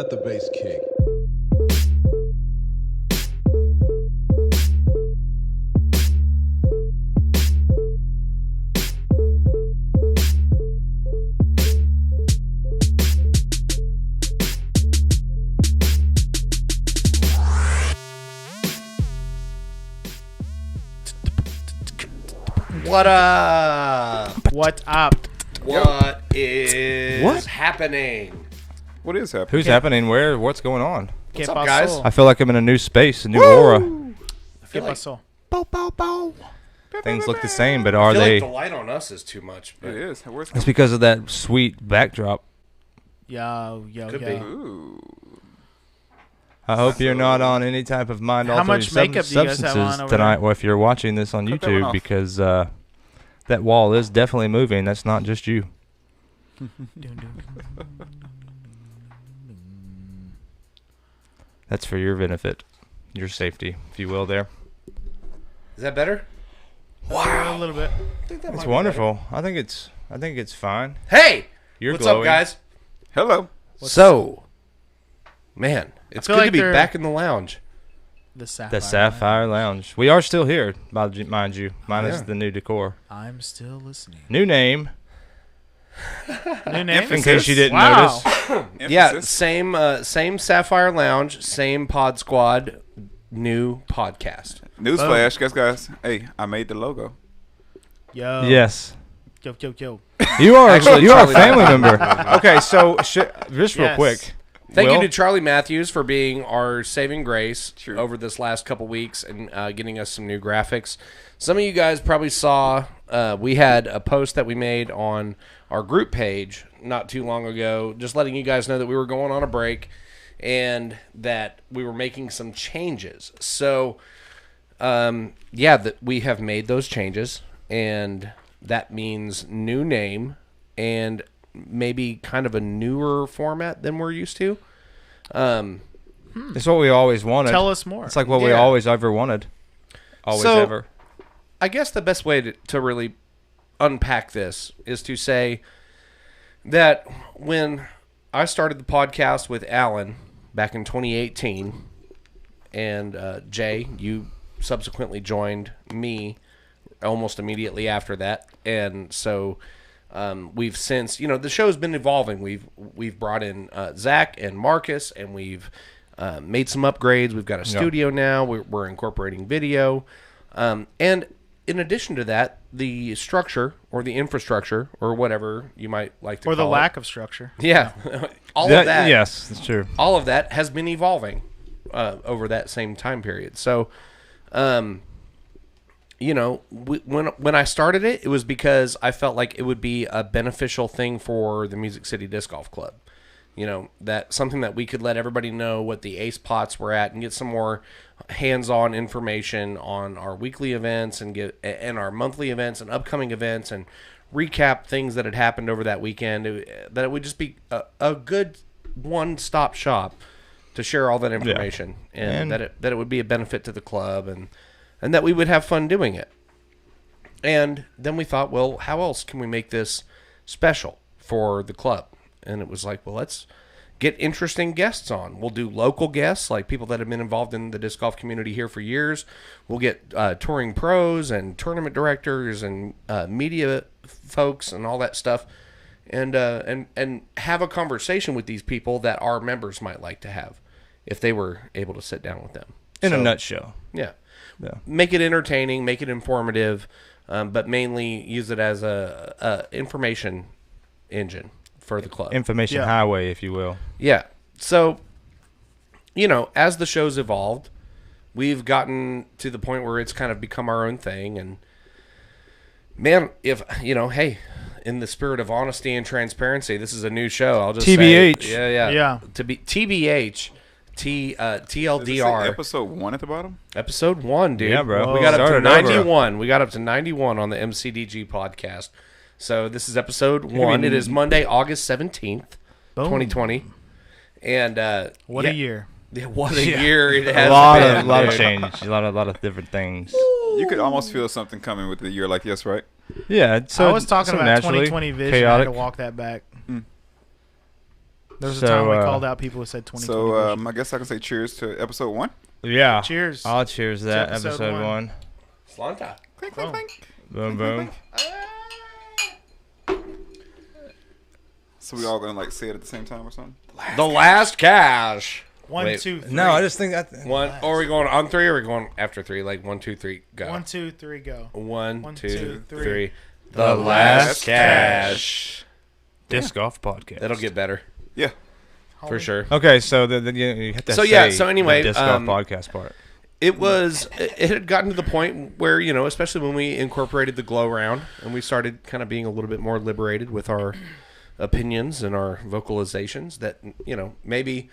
Let the bass kick. What up? What up? What is What? happening? What is happening? Who's happening? Where? What's going on? What's ¿Qué up, guys? pasó? I feel like I'm in a new space, a new aura. I ¿Qué feel like, pasó? Things look the same, but are I feel they? like the light on us is too much. It is. Where's It's because of that sweet backdrop. Yo. Could be. Ooh. I hope you're not on any type of mind-altering much makeup do you guys have substances on over tonight, there? or if you're watching this on Cut that one YouTube, off. because that wall is definitely moving. That's not just you. That's for your benefit, your safety, if you will. There, Is that better? A little bit. I think that might it's be wonderful. I think it's fine. better. Hey, You're what's glowing. up, guys? Hello. So, man, it's feel good like to be they're- back in the lounge. The Sapphire. The Sapphire Lounge. We are still here, mind you, minus Yeah. the new decor, I'm still listening. new name. New name? In case you didn't Wow. notice. Yeah, Emphasis. same Sapphire Lounge, same Pod Squad, new podcast. Newsflash, guys. Hey, I made the logo. Yo. Yes. Yo. You are Actually, you are a Charlie family member. Okay, so just real Yes. quick. Thank Will? you to Charlie Matthews for being our saving grace True. over this last couple weeks and getting us some new graphics. Some of you guys probably saw we had a post that we made on our group page not too long ago, just letting you guys know that we were going on a break and that we were making some changes. So, that we have made those changes, and that means new name and maybe kind of a newer format than we're used to. It's what we always wanted. Tell us more. It's like what we Yeah. always ever wanted. Always So- ever. I guess the best way to really unpack this is to say that when I started the podcast with Alan back in 2018, and Jay, you subsequently joined me almost immediately after that, and so we've since, the show's been evolving. We've brought in Zach and Marcus, and we've made some upgrades. We've got a studio now. We're incorporating video, and in addition to that, the structure or the infrastructure or whatever you might like to or the call lack of structure. it. Yeah. All of that. Yes, that's true. All of that has been evolving over that same time period. So, when I started it, it was because I felt like it would be a beneficial thing for the Music City Disc Golf Club. That something that we could let everybody know what the ace pots were at and get some more hands-on information on our weekly events and our monthly events and upcoming events and recap things that had happened over that weekend. That it would just be a good one-stop shop to share all that information, and that it would be a benefit to the club and that we would have fun doing it. And then we thought, well, how else can we make this special for the club? And it was like, well, let's get interesting guests on. We'll do local guests, like people that have been involved in the disc golf community here for years. We'll get touring pros and tournament directors and media folks and all that stuff, and have a conversation with these people that our members might like to have if they were able to sit down with them. In a So, nutshell. yeah. Yeah. Make it entertaining, make it informative, but mainly use it as a information engine for the club. Information Yeah. highway, if you will. Yeah. So, as the show's evolved, we've gotten to the point where it's kind of become our own thing. And, man, if, hey, in the spirit of honesty and transparency, this is a new show. I'll just TBH. say. Yeah. Yeah. To be TBH. Does it say TLDR. episode 1 at the bottom? Episode 1, dude. Yeah, bro. We got up to Started over. 91. We got up to 91 on the MCDG podcast. So this is episode 1. It is Monday, August 17th, Boom. 2020. And What a year. Yeah, what a year it has A lot been. of dude. change. A lot of different things. You could almost feel something coming with a year like this, right? Yeah. So I was talking so about naturally 2020 vision. chaotic. I had to walk that back. There was So, a time we uh, called out people who said 2020 So vision. I guess I can say cheers to episode 1. Yeah. Cheers. I'll cheers that. To episode Episode one. 1. Slanta. Clink, Boom. clink, clink. Boom, boom. So we all gonna like say it at the same time or something? The last cash. One, Wait. 2, 3. No, I just think that. One. Or are we going on 3 or are we going after 3? Like 1, 2, 3, go. 1, 2, 3, go. One, One, two, two, three. three. The last cash. Disc Golf Podcast. That'll get better Yeah. for sure. Okay, so then you have to So, say yeah, so anyway, the Disc Golf Podcast part. It had gotten to the point where, you know, especially when we incorporated the glow round and we started kind of being a little bit more liberated with our opinions and our vocalizations, that, you know, maybe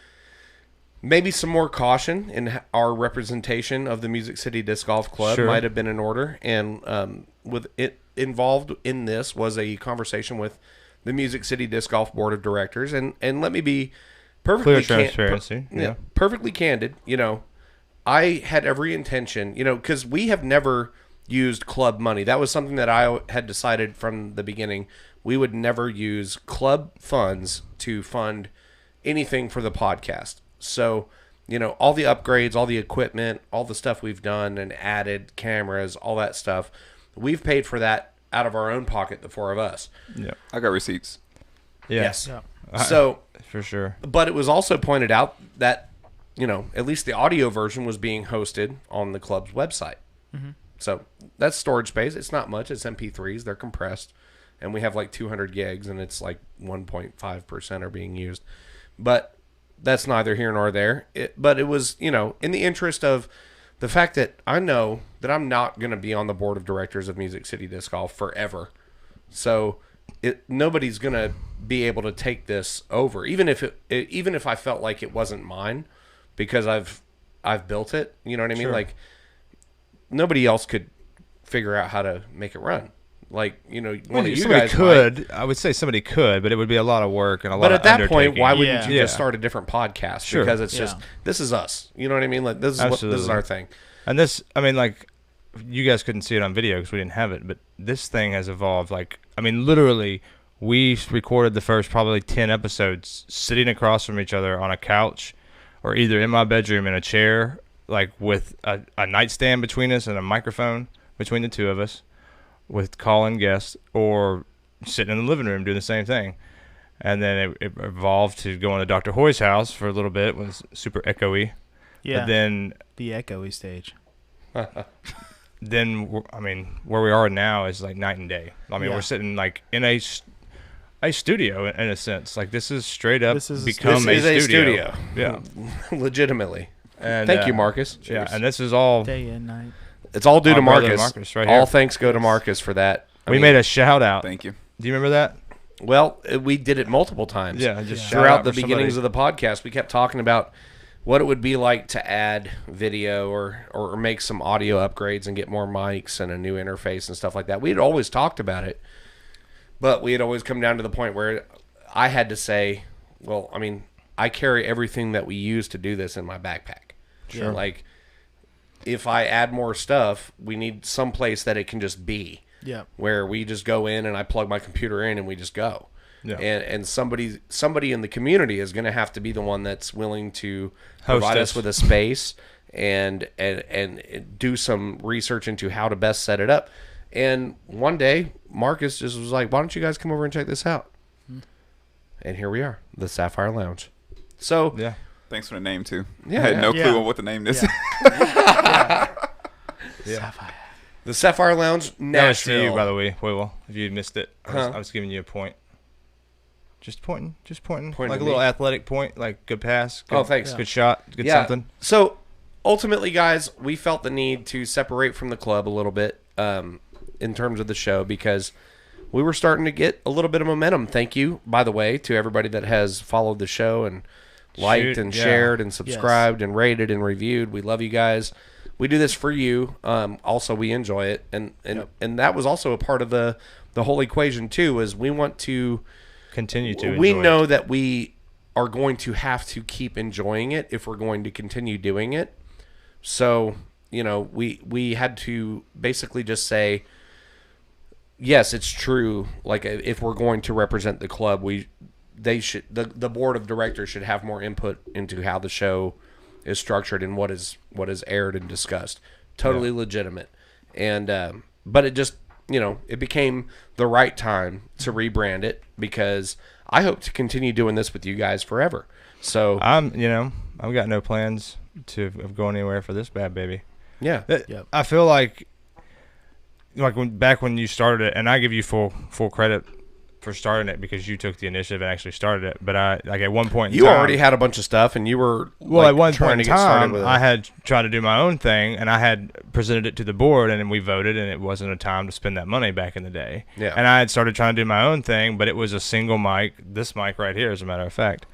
some more caution in our representation of the Music City Disc Golf Club Sure. might have been in order. And with it involved in this was a conversation with the Music City Disc Golf Board of Directors. And let me be perfectly Clear transparency. Yeah. perfectly candid. You know, I had every intention, you know, because we have never used club money. That was something that I had decided from the beginning. We would never use club funds to fund anything for the podcast. So, you know, all the upgrades, all the equipment, all the stuff we've done and added, cameras, all that stuff, we've paid for that out of our own pocket, the 4 of us. Yeah. I got receipts. Yeah. Yes. Yeah. So, For sure. but it was also pointed out that, you know, at least the audio version was being hosted on the club's website. Mm-hmm. So that's storage space. It's not much. It's MP3s. They're compressed. And we have like 200 gigs, and it's like 1.5% are being used. But that's neither here nor there. But it was, you know, in the interest of the fact that I know that I'm not going to be on the board of directors of Music City Disc Golf forever. So nobody's going to be able to take this over, even if I felt like it wasn't mine, because I've built it. You know what I mean? Sure. Like, nobody else could figure out how to make it run. Like, you know, one of you somebody guys could. might. I would say somebody could, but it would be a lot of work and a lot But of at that point, undertaking. why wouldn't Yeah. you just Yeah. start a different podcast? Sure. Because it's Yeah. just, this is us. You know what I mean? Like, this is this is Absolutely. our thing. And this, I mean, like, you guys couldn't see it on video because we didn't have it, but this thing has evolved. Like, I mean, literally, we recorded the first probably 10 episodes sitting across from each other on a couch or either in my bedroom in a chair, like with a nightstand between us and a microphone between the two of us with call-in guests, or sitting in the living room doing the same thing. And then it evolved to going to Dr. Hoy's house for a little bit. It was super echoey. Yeah. But then The echoey stage. I mean, where we are now is like night and day. I mean, Yeah. we're sitting like in a studio in a sense. Like, this is straight up This is a become This is a studio. studio. Yeah. Legitimately. And, Thank you, Marcus. Yeah, Cheers. and this is all. Day and night. It's all due to Our brother Marcus. Marcus right All here. thanks go to Marcus for that. I We mean, made a shout out. Thank you. Do you remember that? well, we did it multiple times. Yeah, just Yeah. shout Throughout out the for beginnings somebody. of the podcast, we kept talking about what it would be like to add video or make some audio upgrades and get more mics and a new interface and stuff like that. We had always talked about it, but we had always come down to the point where I had to say, well, I mean, I carry everything that we use to do this in my backpack. Sure. Like, if I add more stuff, we need some place that it can just be, Yeah. where we just go in and I plug my computer in and we just go. Yeah. And somebody in the community is going to have to be the one that's willing to Host provide us. us with a space and do some research into how to best set it up. And one day, Marcus just was like, "Why don't you guys come over and check this out?" And here we are, the Sapphire Lounge. So Yeah. Thanks for the name too. Yeah, I had no yeah. clue on what the name is. Yeah. the Sapphire Lounge, That was to Nashville. you, by the way, Will. If you missed it, Huh? I was giving you a point. Just pointing. Pointing like at a little me? athletic point, like good pass. Good, Oh, thanks. Good shot. Good Yeah. something. So ultimately, guys, we felt the need to separate from the club a little bit in terms of the show because we were starting to get a little bit of momentum. Thank you, by the way, to everybody that has followed the show and liked Shoot, and yeah. shared and subscribed and rated and reviewed. We love you guys. We do this for you. Also, we enjoy it, and that was also a part of the whole equation too. Is we want to. Continue to. We enjoy know it. that we are going to have to keep enjoying it if we're going to continue doing it. So, you know, we had to basically just say, yes, it's true. Like, if we're going to represent the club, the board of directors should have more input into how the show is structured and what is aired and discussed. Totally legitimate. And but it just, it became the right time to rebrand it, because I hope to continue doing this with you guys forever. So I've got no plans of going anywhere for this bad baby. yeah. I feel like back when you started it, and I give you full credit for starting it because you took the initiative and actually started it. But at one point in You time, already had a bunch of stuff, and you were at one trying point in to get started time, with it. I had tried to do my own thing, and I had presented it to the board, and we voted, and it wasn't a time to spend that money back in the day. Yeah. And I had started trying to do my own thing, but it was a single mic, this mic right here, as a matter of fact.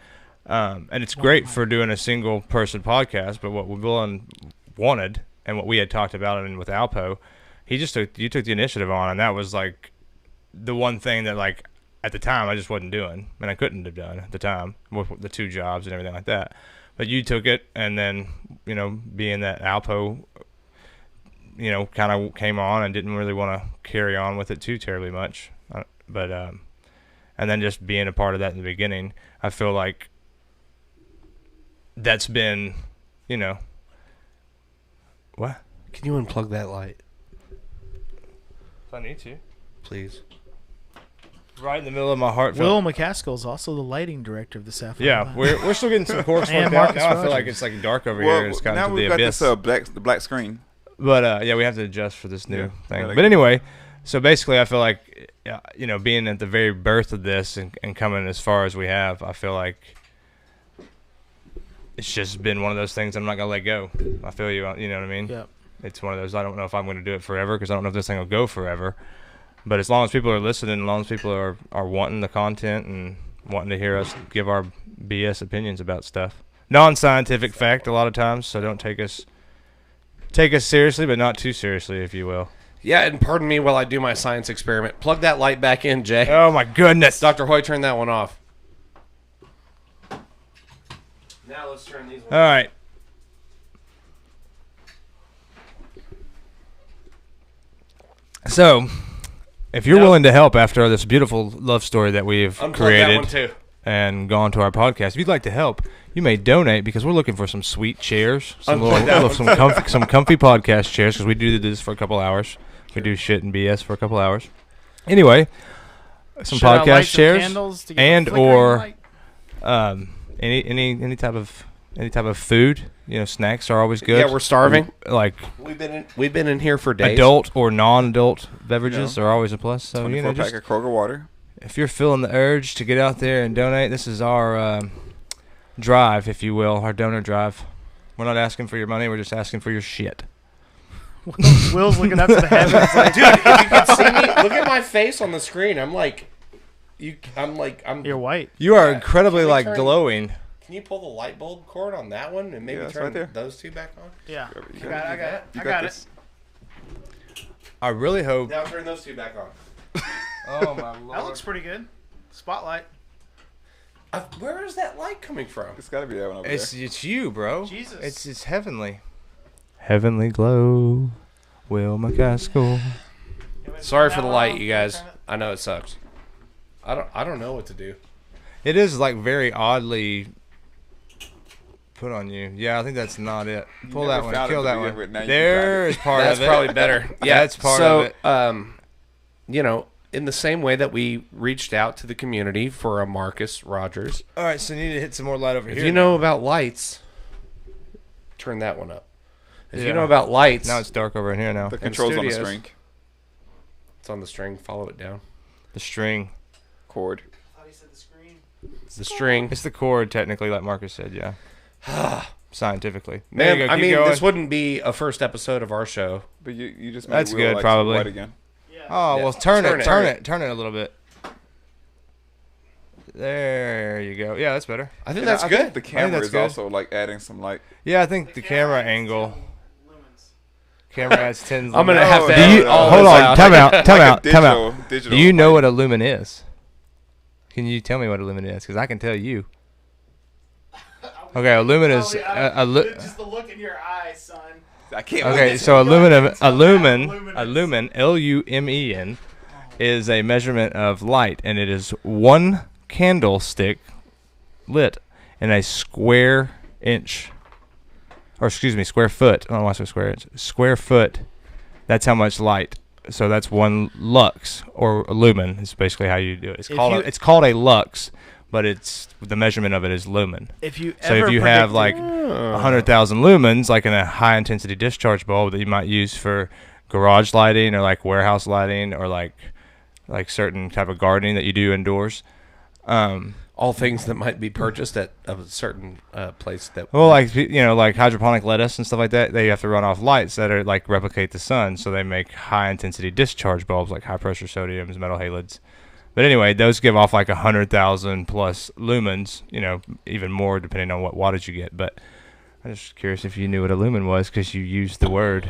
And it's great for doing a single person podcast, but what Will wanted and what we had talked about and with Alpo, you took the initiative on, and that was like the one thing that like at the time I just wasn't doing, and I couldn't have done at the time with the 2 jobs and everything like that. But you took it, and then being that Alpo kind of came on and didn't really want to carry on with it too terribly much, but and then just being a part of that in the beginning, I feel like that's been what? Can you unplug that light, If I need to. please? Right in the middle of my heart. Will McCaskill is also the lighting director of the Sapphire. Yeah, Lab. we're still getting some course And work out. Marcus Now I feel Rogers. like it's like dark over here. Well, It's gotten now to we've the got abyss. this the black screen. But we have to adjust for this new Yeah, thing. gotta But get- anyway, so basically, I feel like being at the very birth of this and coming as far as we have, I feel like it's just been one of those things I'm not gonna let go. I feel you. You know what I mean? Yep. It's one of those. I don't know if I'm going to do it forever because I don't know if this thing will go forever. But as long as people are listening, as long as people are wanting the content and wanting to hear us give our BS opinions about stuff, non-scientific fact a lot of times. So don't take us seriously, but not too seriously, if you will. Yeah, and pardon me while I do my science experiment. Plug that light back in, Jay. Oh my goodness! Dr. Hoy, turn that one off. Now let's turn these ones. All right. So, if you're willing to help after this beautiful love story that we've Unplug created that one too. and gone to our podcast, if you'd like to help, you may donate because we're looking for some sweet chairs, some Unplug that some comfy podcast chairs because we do this for a couple hours. We do shit and BS for a couple hours. Anyway, some Should I light podcast some chairs candles to get and a flickering or light? any type of food. Snacks are always good. Yeah, we're starving. Like We've been in here for days. adult or non-adult beverages are always a plus. So 24 pack just, of Kroger water. if you're feeling the urge to get out there and donate, this is our drive, if you will, our donor drive. We're not asking for your money. We're just asking for your shit. Will's looking up to the heavens like, Dude, if you can see me, look at my face on the screen. I'm you're white. You are Yeah. incredibly Can we like turn- glowing. Can you pull the light bulb cord on that one and maybe Yeah, it's turn right there. those two back on? Yeah. You I got it. You I got this. I really hope. Now turn those two back on. Oh my lord. That looks pretty good. Spotlight. Where is that light coming from? It's got to be that one over It's you, bro. Jesus. It's heavenly. Heavenly glow, Will McCaskill. Sorry for the light, you guys. I know it sucks. I don't know what to do. It is like very oddly put on you. Yeah, I think that's not it. Pull that never one. found Kill it that to begin one. with. Now you There can is part That's of it. probably better. Yeah, That's part so, of it. In the same way that we reached out to the community for a Marcus Rogers, All right, so you need to hit some more light over if here. you know about lights, turn that one up. If Yeah. you know about lights, Now it's dark over in here now. The controls on the studios. string. it's on the string. Follow it down. The string. Cord. It's the string. It's the cord, technically, like Marcus said, yeah. Scientifically. There Man, you go. I Keep mean, going. this wouldn't be a first episode of our show. But you just made That's Will good, like probably. white again. Oh, Yeah. well, turn Turn it a little bit. There you go. Yeah, that's better. I think And that's I good. think the camera that's is good. also like adding some light. Yeah, I think the camera angle. Camera adds 10. I'm gonna No, have to no, edit no. all Hold this on. out. Time out. Time out. Like a Time out. digital Do you know light. what a lumen is? Can you tell me what a lumen is? Because I can tell you. Okay, a lumen is just the look in your eyes, son. I can't. okay. believe So a lumen, Luminous. Lumen, Lumen, Lumen, is a measurement of light, and it is one candlestick lit in a square inch, or excuse me, square foot. I don't know why I said square inch. Square foot. That's how much light. So that's 1 lux or a lumen. Is basically how you do it. It's called a lux, but it's the measurement of it is lumen. If you have like 100,000 lumens, like in a high intensity discharge bulb that you might use for garage lighting or like warehouse lighting or like certain type of gardening that you do indoors. All things that might be purchased at a certain place that. Well, like like hydroponic lettuce and stuff like that, they have to run off lights that are like replicate the sun, so they make high intensity discharge bulbs like high pressure sodiums, metal halides. But anyway, those give off like 100,000 plus lumens, even more depending on what wattage you get. But I'm just curious if you knew what a lumen was because you used the word.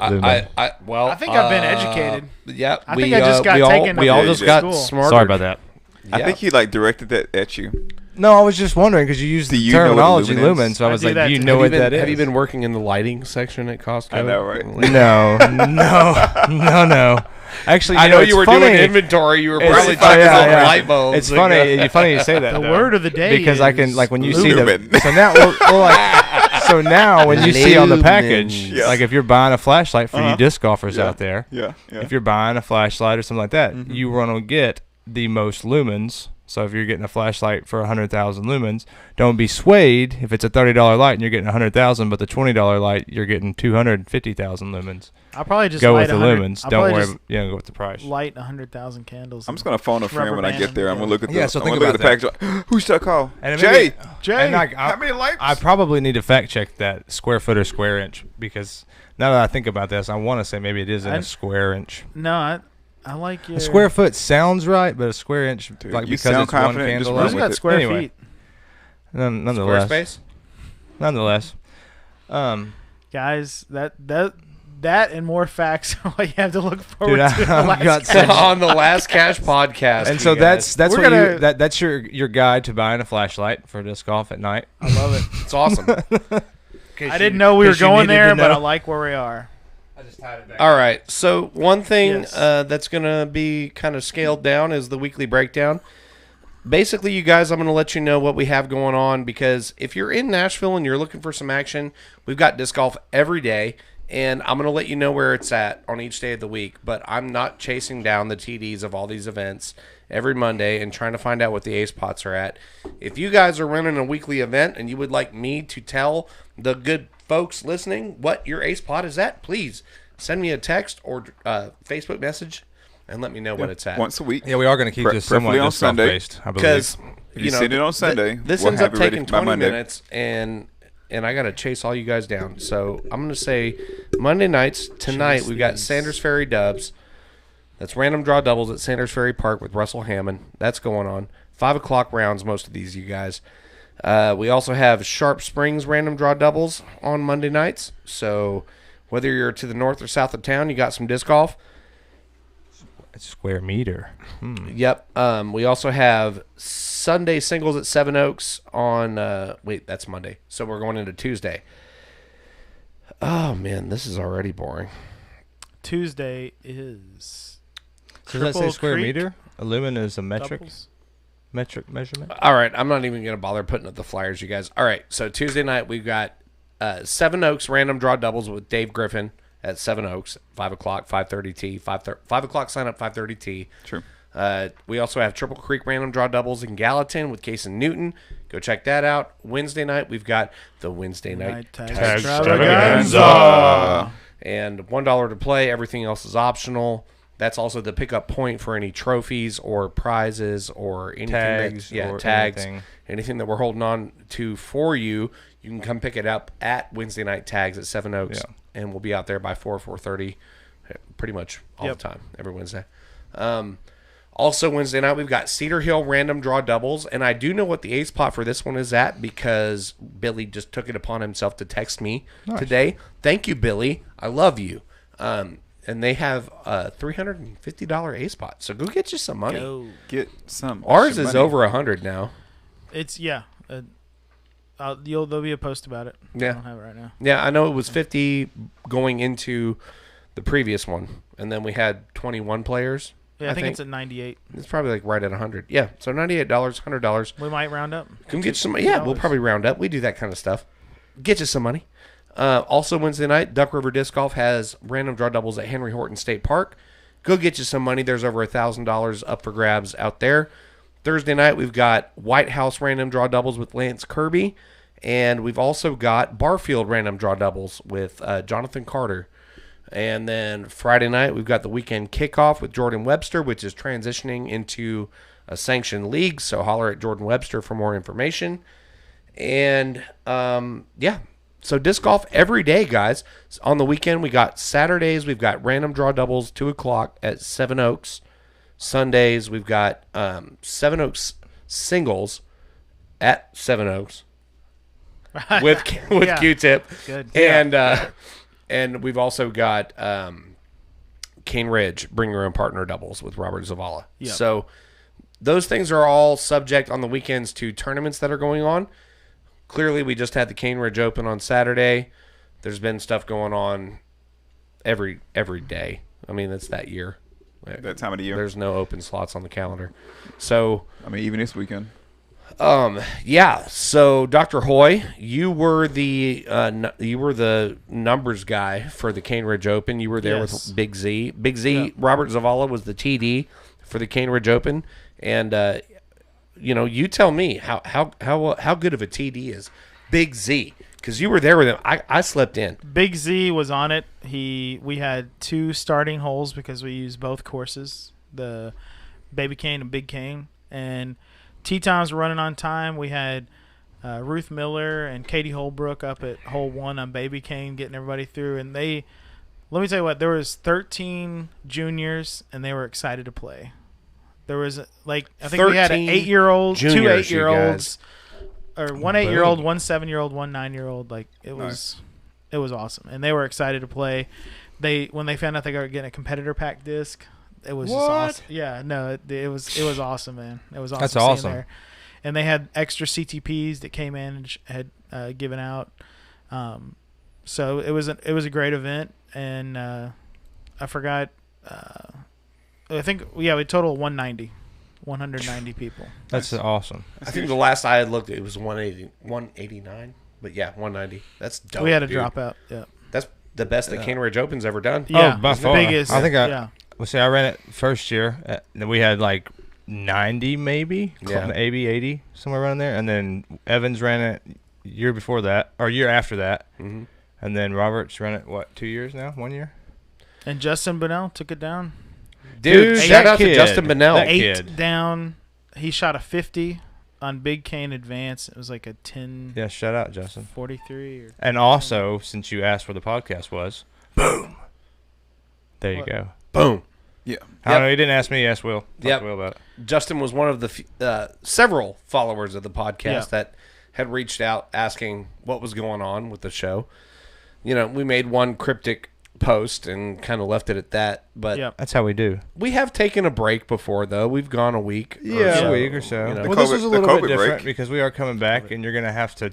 Lumen. I think I've been educated. Yeah, I think I just got taken. We all to just got school. smarter. Sorry about that. I think he like directed that at you. No, I was just wondering because you used Do the you know what a terminology lumen is? lumen, so I I was do like, that do you too. know what that is? Have you been working in the lighting section at Costco? I know, right? No. Actually, I know it's you were funny. doing inventory. You were It's- probably oh, talking yeah, about yeah. light bulbs. It's funny you say that. The though. word of the day because I can is like when you lumen. see the so now so now when you see on the package Yeah. like if you're buying a flashlight for you Uh-huh. disc golfers Yeah. out there, Yeah. if you're buying a flashlight or something like that, Mhm. you want to get the most lumens. So if you're getting a flashlight for 100,000 lumens, don't be swayed if it's a $30 light and you're getting 100,000, but the $20 light you're getting 250,000 lumens. I'll probably just Go light with the 100 lumens. I'll Don't probably worry. just Go with the price. light 100,000 candles. I'm just gonna phone a friend Rubber when I band get there. I'm them gonna look at the. Yeah, so I'm think gonna look at the about package. Who should I call? And Jay. Jay, And How many lights? I probably need to fact check that square foot or square inch because now that I think about this, I want to say maybe it is in a square inch. No, I like your A square foot sounds right, but a square inch, Dude, like you because sound it's one confident, just candle. run Who's with got it. square Anyway. feet? Nonetheless, Squarespace. Guys, that and more facts are what you have to look forward Dude, to. in the I've last got guy. some- On the Last Cash podcast. and you so guys. that's We're what gonna- that's your guide to buying a flashlight for disc golf at night. I love it. It's awesome. I didn't know we were going there, but I like where we are. I just tied it back. All right. So one thing Yes. that's going to be kind of scaled down is the weekly breakdown. Basically, you guys, I'm going to let you know what we have going on because if you're in Nashville and you're looking for some action, we've got disc golf every day, and I'm going to let you know where it's at on each day of the week. But I'm not chasing down the TDs of all these events every Monday and trying to find out what the ace pots are at. If you guys are running a weekly event and you would like me to tell the good folks listening what your ace pot is at, please send me a text or Facebook message and let me know what it's at. Once a week. Yeah, we are going to keep this somewhat Preferably on disc golf Sunday. based, I believe. Because If you send it on Sunday, this we'll ends have up it ready taking by 20 Monday. minutes, and I got to chase all you guys down. So I'm going to say Monday nights tonight we've got Sanders Ferry Dubs. That's random draw doubles at Sanders Ferry Park with Russell Hammond. That's going on. 5 o'clock rounds, most of these, you guys. We also have Sharp Springs random draw doubles on Monday nights. So whether you're to the north or south of town, you got some disc golf. It's square meter. Yep. We also have Sunday singles at Seven Oaks on. Wait, that's Monday. So we're going into Tuesday. Oh man, this is already boring. Tuesday is. Does that say Triple square Creek meter? A lumen is a metric doubles. measurement. All right, I'm not even gonna bother putting up the flyers, you guys. All right, so Tuesday night we've got Seven Oaks random draw doubles with Dave Griffin at Seven Oaks, 5 o'clock, 5:30 T, 5 o'clock sign up, 5:30 T. True. We also have Triple Creek random draw doubles in Gallatin with Case and Newton. Go check that out. Wednesday night we've got the Wednesday night Tag Tag Extravaganza. and $1 to play. Everything else is optional. That's also the pickup point for any trophies or prizes or anything Tags or tags, anything. anything that we're holding on to for you. You can come pick it up at Wednesday night tags at Seven Oaks, and we'll be out there by 4:30, pretty much all the time every Wednesday. Also Wednesday night we've got Cedar Hill random draw doubles, and I do know what the ace pot for this one is at because Billy just took it upon himself to text me today. Thank you, Billy. I love you. And they have a $350 ace pot, so go get you some money. Go. Get some. Ours extra is money. over 100 now. It's there'll be a post about it. Yeah. I don't have it right now. Yeah, I know it was 50 going into the previous one, and then we had 21 players. Yeah, I think it's at 98. It's probably like right at 100. Yeah, so $98, $100. We might round up. Come get some. Yeah, we'll probably round up. We do that kind of stuff. Get you some money. Also Wednesday night, Duck River Disc Golf has random draw doubles at Henry Horton State Park. Go get you some money. There's over $1,000 up for grabs out there. Thursday night, we've got White House random draw doubles with Lance Kirby. And we've also got Barfield random draw doubles with Jonathan Carter. And then Friday night, we've got the weekend kickoff with Jordan Webster, which is transitioning into a sanctioned league. So holler at Jordan Webster for more information. And, yeah. So disc golf every day, guys. On the weekend, we got Saturdays, we've got random draw doubles, 2 o'clock at Seven Oaks. Sundays, we've got Seven Oaks singles at Seven Oaks with Yeah. Q-Tip. Good. And we've also got Cane Ridge, bring your own partner doubles with Robert Zavala. Yep. So those things are all subject on the weekends to tournaments that are going on. Clearly, we just had the Cane Ridge Open on Saturday. There's been stuff going on every day. I mean, it's that year. That time of the year. There's no open slots on the calendar. So, I mean, even this weekend. yeah. So, Dr. Hoy, you were the numbers guy for the Cane Ridge Open. You were there Yes. with Big Z. Big Z, Yeah. Robert Zavala was the TD for the Cane Ridge Open, and you tell me how good of a TD is Big Z, because you were there with him. I slept in. Big Z was on it. We had 2 starting holes because we used both courses, the Baby Cane and Big Cane, and tee times were running on time. We had Ruth Miller and Katie Holbrook up at hole 1 on Baby Cane, getting everybody through. And let me tell you what, there was 13 juniors, and they were excited to play. There was I think we had an 8-year-old, 2 juniors, 8-year-olds, or 1 8-year-old, Boom. 1 7-year-old, 1 9-year-old. Like it was awesome, and they were excited to play. When they found out they were getting a competitor pack disc, it was just awesome. Yeah, no, it was awesome, man. It was awesome. That's seeing awesome. There. And they had extra CTPs that came in and had given out. So it was a great event, and I forgot. I think we total 190 people. That's awesome. I think the last I had looked, it was 189. But yeah, 190. That's dope. We had a dude. dropout. Yeah. That's the best that Cane Ridge Open's ever done. Yeah, by it's the far. biggest. I think yeah. Well, see, I ran it first year. And we had like 90 maybe, Yeah. maybe 80, somewhere around there. And then Evans ran it year before that, or year after that. Mm-hmm. And then Roberts ran it, 2 years now? 1 year? And Justin Bonnell took it down. Dude, shout that out to kid. Justin Bonnell. That 8 kid. down. He shot a 50 on Big Cane Advance. It was like a 10. Yeah, shout out, Justin. 43 or And also, since you asked where the podcast was, boom. There you What? go. Boom. Yeah. I don't know. He didn't ask me. He asked Will. Talk Yep. to Will about it. Justin was one of the several followers of the podcast Yeah. that had reached out asking what was going on with the show. We made one cryptic post and kind of left it at that. But Yep. That's how we do. we have taken a break before, though. We've gone a week. A week or so. you know. Well, this COVID was a the little COVID bit different break. because we are coming back, and you're going to have to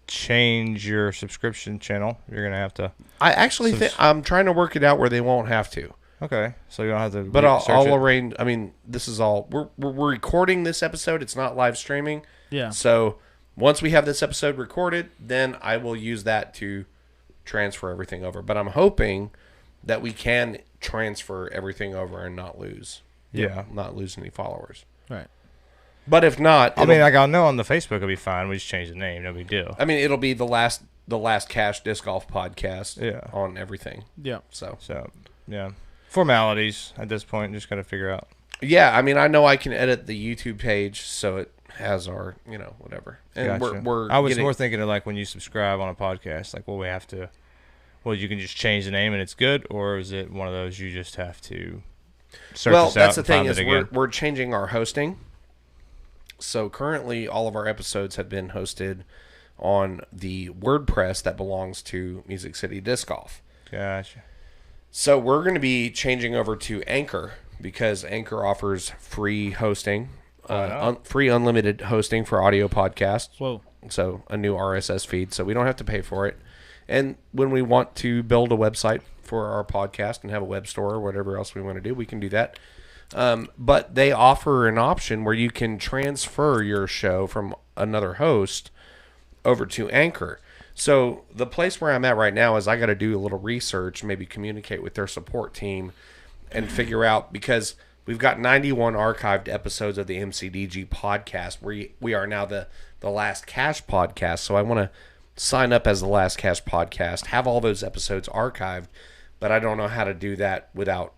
change your subscription channel. You're going to have to. I actually think I'm trying to work it out where they won't have to. Okay, so you don't have to. But search I'll it. arrange. I mean, this is all we're recording this episode. It's not live streaming. Yeah. So once we have this episode recorded, then I will use that to transfer everything over. But I'm hoping that we can transfer everything over and not lose. Yeah. Not lose any followers. Right. But if not, I mean, like I know on the Facebook it'll be fine. We just change the name. No big deal. it'll be the last Cash Disc Golf podcast. Yeah. On everything. Yeah. So So yeah, formalities at this point. Just got to figure out. yeah, I know I can edit the YouTube page so it has our whatever. And Gotcha. we're I was getting- more thinking of like when you subscribe on a podcast, like we have to. Well, you can just change the name and it's good, or is it one of those you just have to search well, us out that's the and thing find is it again? we're changing our hosting. So currently, all of our episodes have been hosted on the WordPress that belongs to Music City Disc Golf. Gotcha. So we're going to be changing over to Anchor because Anchor offers free hosting, free unlimited hosting for audio podcasts. Whoa. So a new RSS feed, so we don't have to pay for it. And when we want to build a website for our podcast and have a web store or whatever else we want to do, we can do that. But they offer an option where you can transfer your show from another host over to Anchor. So the place where I'm at right now is I got to do a little research, maybe communicate with their support team and figure out, because we've got 91 archived episodes of the MCDG podcast. We are now the Last Cash podcast. So I want to sign up as the Last Cash podcast, have all those episodes archived, but I don't know how to do that without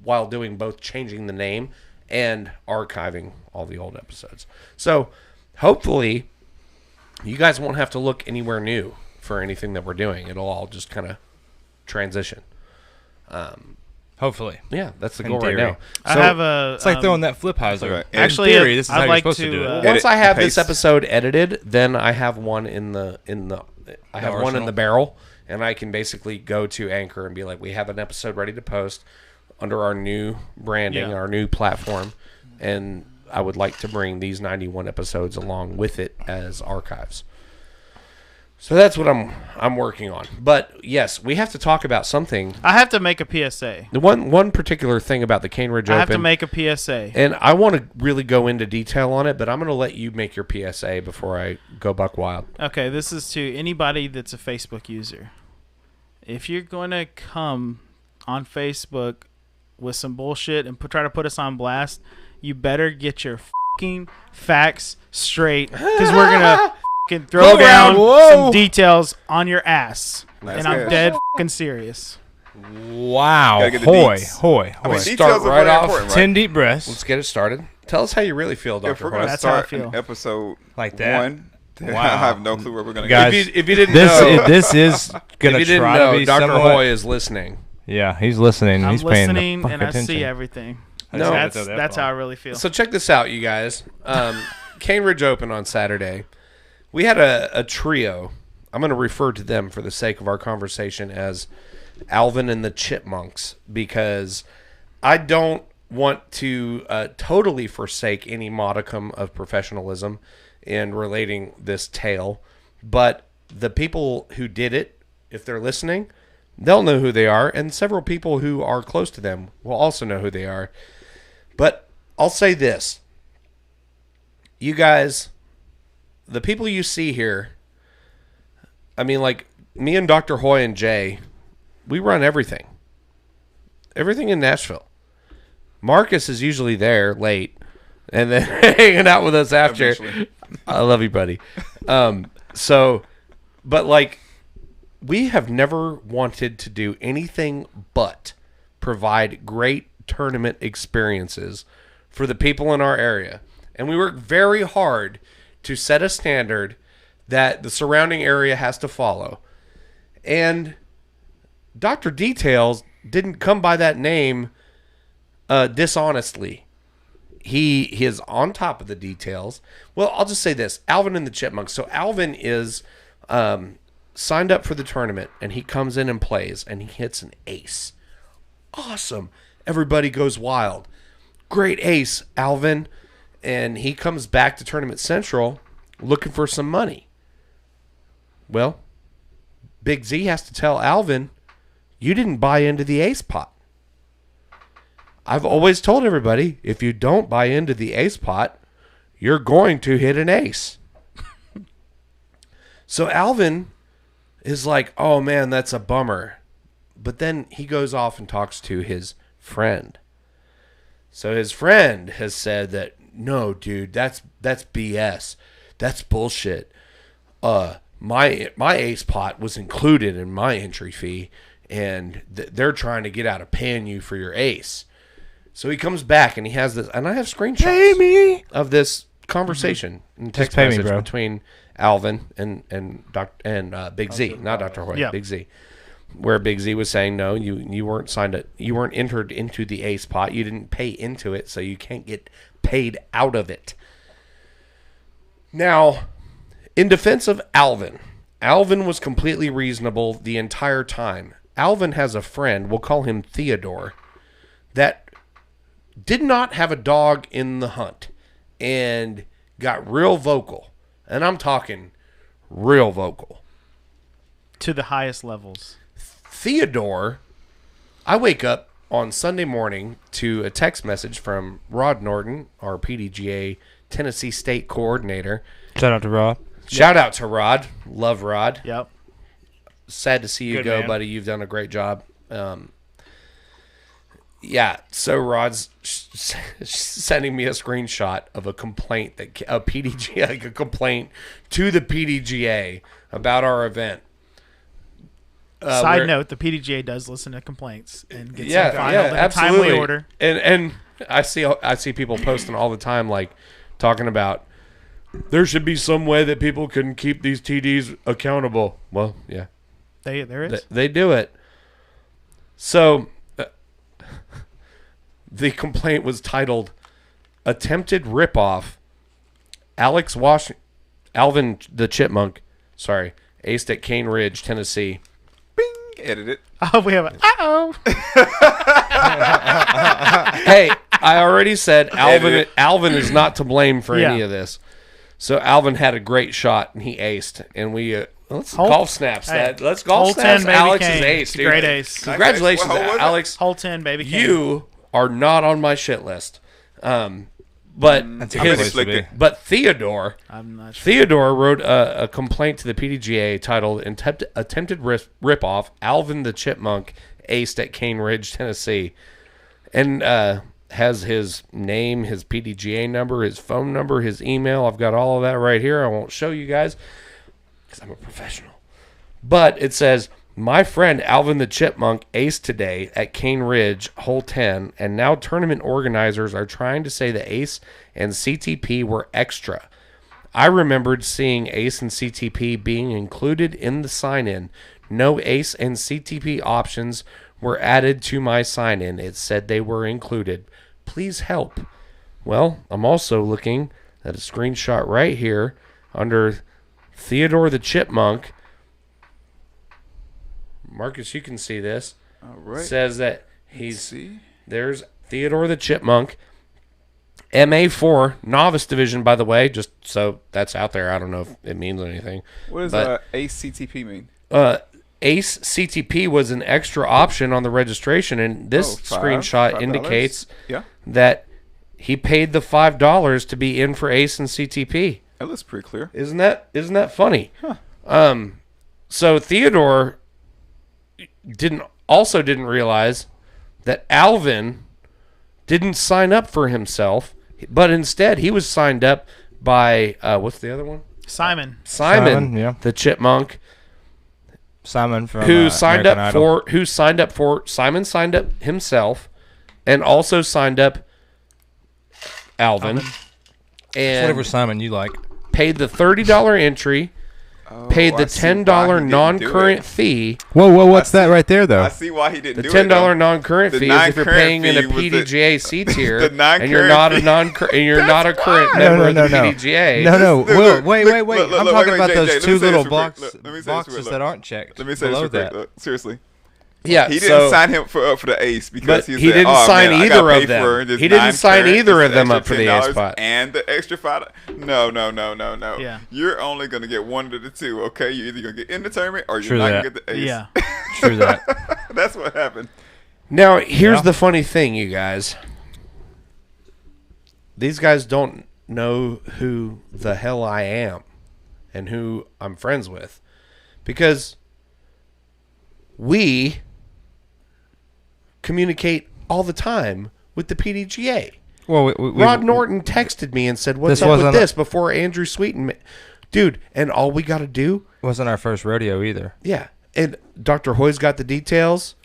while doing both changing the name and archiving all the old episodes. So hopefully you guys won't have to look anywhere new for anything that we're doing. It'll all just kind of transition. Hopefully. Yeah, that's the In goal right theory. now. I So have a. It's like throwing that flip hyzer. Right. In Actually, theory, this is I'd how you're like supposed to to, do it. uh, once Edit I have and this paste. episode edited, then I have one in the I have one in arsenal. the barrel, and I can basically go to Anchor and be like, we have an episode ready to post under our new branding, Yeah. our new platform, and I would like to bring these 91 episodes along with it as archives. So that's what I'm working on. But yes, we have to talk about something. I have to make a PSA. The one particular thing about the Cane Ridge I Open, have to make a PSA. and I want to really go into detail on it, but I'm going to let you make your PSA before I go buck wild. Okay, this is to anybody that's a Facebook user. If you're going to come on Facebook with some bullshit and try to put us on blast, you better get your fucking facts straight, because we're going to fucking throw Go down around, whoa. some details on your ass. That's And I'm good. dead fucking serious. Wow. Gotta get the Hoy, deets. hoy, I mean, hoy. Start details are right very off. important, right? 10 deep breaths. Let's get it started. Tell us how you really feel, If Dr. we're going to Hoy. That's how I start feel. an episode Like that? one, then Wow. I have no clue where we're going to Guys, go. If you didn't know, This is going if you to didn't try know, to be Dr. somewhat... Hoy is listening. Yeah, he's listening. I'm he's paying listening the and fuck I attention. see everything. No. That's how I really feel. So check this out, you guys. Cane Ridge Open on Saturday. We had a trio. I'm going to refer to them for the sake of our conversation as Alvin and the Chipmunks, because I don't want to totally forsake any modicum of professionalism in relating this tale. But the people who did it, if they're listening, they'll know who they are, and several people who are close to them will also know who they are. But I'll say this. You guys, the people you see here, I mean, like me and Dr. Hoy and Jay, we run everything. Everything in Nashville. Marcus is usually there late and then hanging out with us after. Eventually. I love you, buddy. But like, we have never wanted to do anything but provide great tournament experiences for the people in our area. And we work very hard to set a standard that the surrounding area has to follow. And Dr. Details didn't come by that name dishonestly. He is on top of the details. Well, I'll just say this. Alvin and the Chipmunks. So Alvin is signed up for the tournament, and he comes in and plays, and he hits an ace. Awesome. Everybody goes wild. Great ace, Alvin. And he comes back to Tournament Central looking for some money. Well, Big Z has to tell Alvin, you didn't buy into the ace pot. I've always told everybody, if you don't buy into the ace pot, you're going to hit an ace. So Alvin is like, oh man, that's a bummer. But then he goes off and talks to his friend. So his friend has said that, no, dude, that's BS. That's bullshit. My ace pot was included in my entry fee, and they're trying to get out of paying you for your ace. So he comes back and he has this, and I have screenshots of this conversation and text pay me, message bro. between Alvin and Big Z, not Dr. Hoy, Yeah. Big Z, where Big Z was saying, no, you weren't you weren't entered into the ace pot, you didn't pay into it, so you can't get paid out of it. Now, in defense of Alvin was completely reasonable the entire time. Alvin has a friend, we'll call him Theodore, that did not have a dog in the hunt and got real vocal. And I'm talking real vocal. To the highest levels. Theodore, I wake up on Sunday morning to a text message from Rod Norton, our PDGA Tennessee State coordinator. Shout out to Rob. Shout out to Rod. Love Rod. Yep. Sad to see you Good go, man. buddy. You've done a great job. Yeah, so Rod's sending me a screenshot of a complaint a PDGA, like a complaint to the PDGA about our event. Side note: the PDGA does listen to complaints and gets Yeah, them filed in a absolutely. timely order. And I see people posting all the time, like talking about there should be some way that people can keep these TDs accountable. Well, yeah, There is. they do it. So the complaint was titled "Attempted Ripoff." Alvin the Chipmunk, aced at Cane Ridge, Tennessee. Bing, edit it. Oh, we have a. Hey, I already said Alvin is not to blame for any Yeah. of this. So Alvin had a great shot and he aced, and we let's Hole- golf snaps hey, that. Let's golf hole snaps. 10, baby Alex Kane. is ace, It's a dude. great ace. Congratulations, Nice ace. What hole was it? Alex. Hole 10, baby. Kane. You are not on my shit list. But That's a good place to be. but Theodore I'm not sure. Theodore wrote a complaint to the PDGA titled "Attempted Ripoff." Alvin the Chipmunk aced at Cane Ridge, Tennessee, and has his name, his PDGA number, his phone number, his email. I've got all of that right here. I won't show you guys because I'm a professional. But it says, "My friend Alvin the Chipmunk aced today at Cane Ridge, hole 10, and now tournament organizers are trying to say the ace and CTP were extra. I remembered seeing ace and CTP being included in the sign-in. No ace and CTP options were added to my sign-in. It said they were included. Please help." Well, I'm also looking at a screenshot right here under Theodore the Chipmunk. Marcus, you can see this. All right. Says that See? there's Theodore the Chipmunk, MA4 novice division, by the way, just so that's out there. I don't know if it means anything. What does But- ACTP mean? Ace CTP was an extra option on the registration, and this screenshot $5. indicates Yeah. that he paid the $5 to be in for Ace and CTP. That looks pretty clear. Isn't that funny? So Theodore didn't realize that Alvin didn't sign up for himself, but instead he was signed up by what's the other one? Simon. Simon, yeah. the Chipmunk, Simon from who signed American up Idol. Simon signed up himself and also signed up Alvin. And Whatever Simon you like. paid the $30 entry, paid I the see $10 why he didn't do non-current it. fee. Whoa, what's that right there, I though? see why he didn't The do $10 it. non-current The fee is if you're non-current paying in a fee was the- PDGA C tier the and you're non-current not a fee. and you're not a current member of the PDGA. No, Look, Will, look, wait. look, I'm look, talking wait, about Jay, those let me two say little this real quick. Look, let me say this real boxes quick. that aren't checked. Let me say below this real that. quick. Look, seriously. Yeah, He so didn't sign him up for the ace because But he he said, didn't "Oh, sign man, I either gotta of pay them. for this He didn't sign non-current, either this of them extra up for the $10 ace spot." and the extra $5. No. Yeah. You're only gonna get one of the two. Okay, you're either gonna get in the tournament or you're True not that. gonna get the ace. Yeah. True that. That's what happened. Now, here's Yeah. the funny thing, you guys. These guys don't know who the hell I am and who I'm friends with. Because we communicate all the time with the PDGA. Well, Rod Norton texted me and said, "What's This up with wasn't- this?" before Andrew Sweeten. Dude, and all we got to do, wasn't our first rodeo either. yeah. And Dr. Hoy's got the details,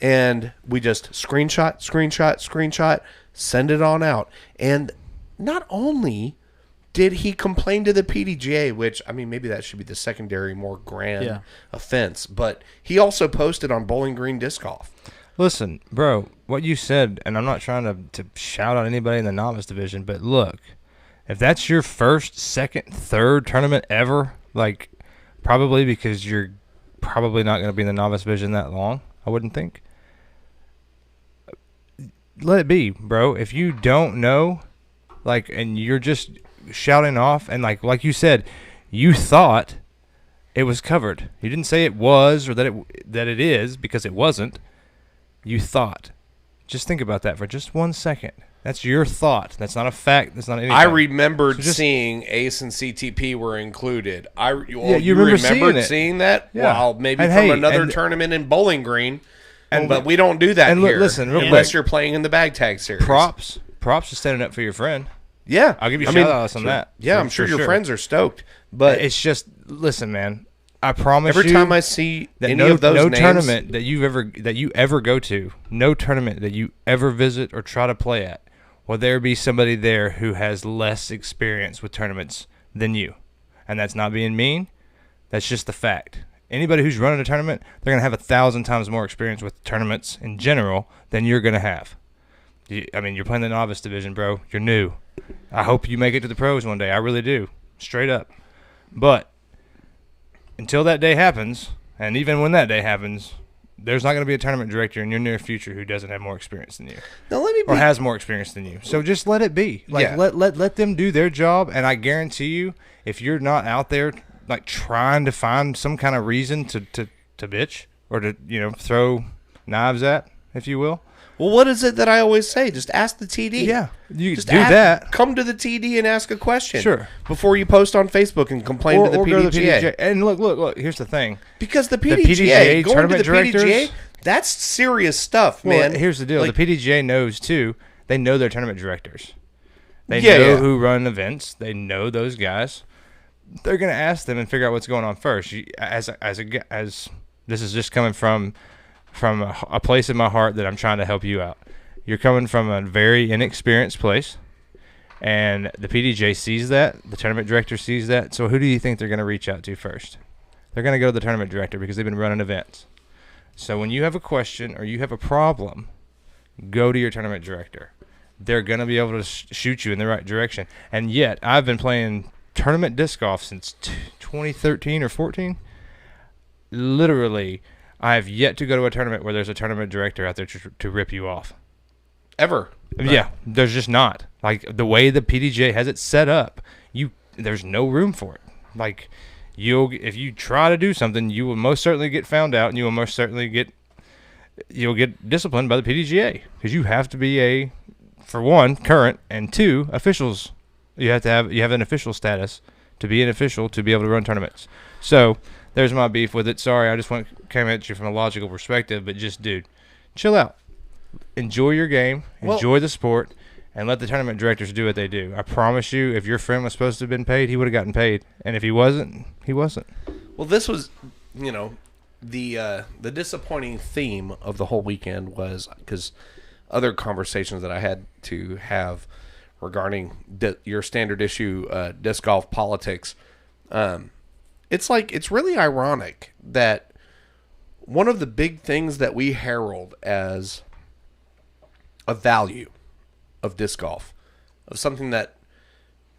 and we just screenshot, send it on out. And not only did he complain to the PDGA, which, I mean, maybe that should be the secondary, more grand offense, but he also posted on Bowling Green Disc Golf. Listen, bro, what you said, and I'm not trying to shout out anybody in the novice division, but look, if that's your first, second, third tournament ever, like, probably because you're probably not going to be in the novice division that long, I wouldn't think. Let it be, bro. If you don't know, like, and you're just shouting off, and like you said, you thought it was covered. You didn't say it was or that it is, because it wasn't. You thought. Just think about that for just 1 second. That's your thought. That's not a fact. That's not anything. I remembered So just- seeing Ace and CTP were included. you remember remembered seeing it. that? Yeah. Well, maybe And from hey, another and- tournament in Bowling Green. And- But we don't do that and here. listen, real unless quick. you're playing in the bag tag series. Props for standing up for your friend. Yeah. I'll give you I shout mean, outs on that. Yeah, For- I'm sure for your friends are stoked. But It's just, listen, man. I promise every you time I see that any of those names, tournament that you ever go to, no tournament that you ever visit or try to play at, will there be somebody there who has less experience with tournaments than you. And that's not being mean. That's just the fact. Anybody who's running a tournament, they're going to have 1,000 times more experience with tournaments in general than you're going to have. You're playing the novice division, bro. You're new. I hope you make it to the pros one day. I really do. Straight up. But until that day happens, and even when that day happens, there's not going to be a tournament director in your near future who doesn't have more experience than you. now let me Or has more experience than you. So just let it be. Yeah. Let them do their job, and I guarantee you, if you're not out there like trying to find some kind of reason to bitch or to throw knives at, if you will. Well, what is it that I always say? Just ask the TD. Yeah, you Just do that. Come to the TD and ask a question. Sure. Before you post on Facebook and complain to the Or go PDGA. And look. Here's the thing. Because the PDGA PDGA, going to tournament the directors- PDGA, that's serious stuff, Well, man. here's the deal. Like, The PDGA knows too. They know their tournament directors. They Yeah, know yeah. who run events. They know those guys. They're gonna ask them and figure out what's going on first. As this is just coming from a place in my heart that I'm trying to help you out. You're coming from a very inexperienced place, and the PDJ sees that. The tournament director sees that. So who do you think they're gonna reach out to first? They're gonna go to the tournament director because they've been running events. So when you have a question or you have a problem, go to your tournament director. They're going to be able to shoot you in the right direction. And yet, I've been playing tournament disc golf since 2013 or 14. Literally, I have yet to go to a tournament where there's a tournament director out there to rip you off. ever. Yeah, there's just not. Like, the way the PDJ has it set up, there's no room for it. Like, if you try to do something, you will most certainly get found out, and you will most certainly you'll get disciplined by the PDGA because you have to be for one, current, and two, officials. You have an official status to be an official to be able to run tournaments. So there's my beef with it. Sorry, I just came at you from a logical perspective, but just, dude, chill out. Enjoy your game, enjoy the sport, and let the tournament directors do what they do. I promise you, if your friend was supposed to have been paid, he would have gotten paid. And if he wasn't, he wasn't. Well, this was, the disappointing theme of the whole weekend was because other conversations that I had to have regarding your standard issue disc golf politics. It's really ironic that one of the big things that we herald as a value of disc golf, of something that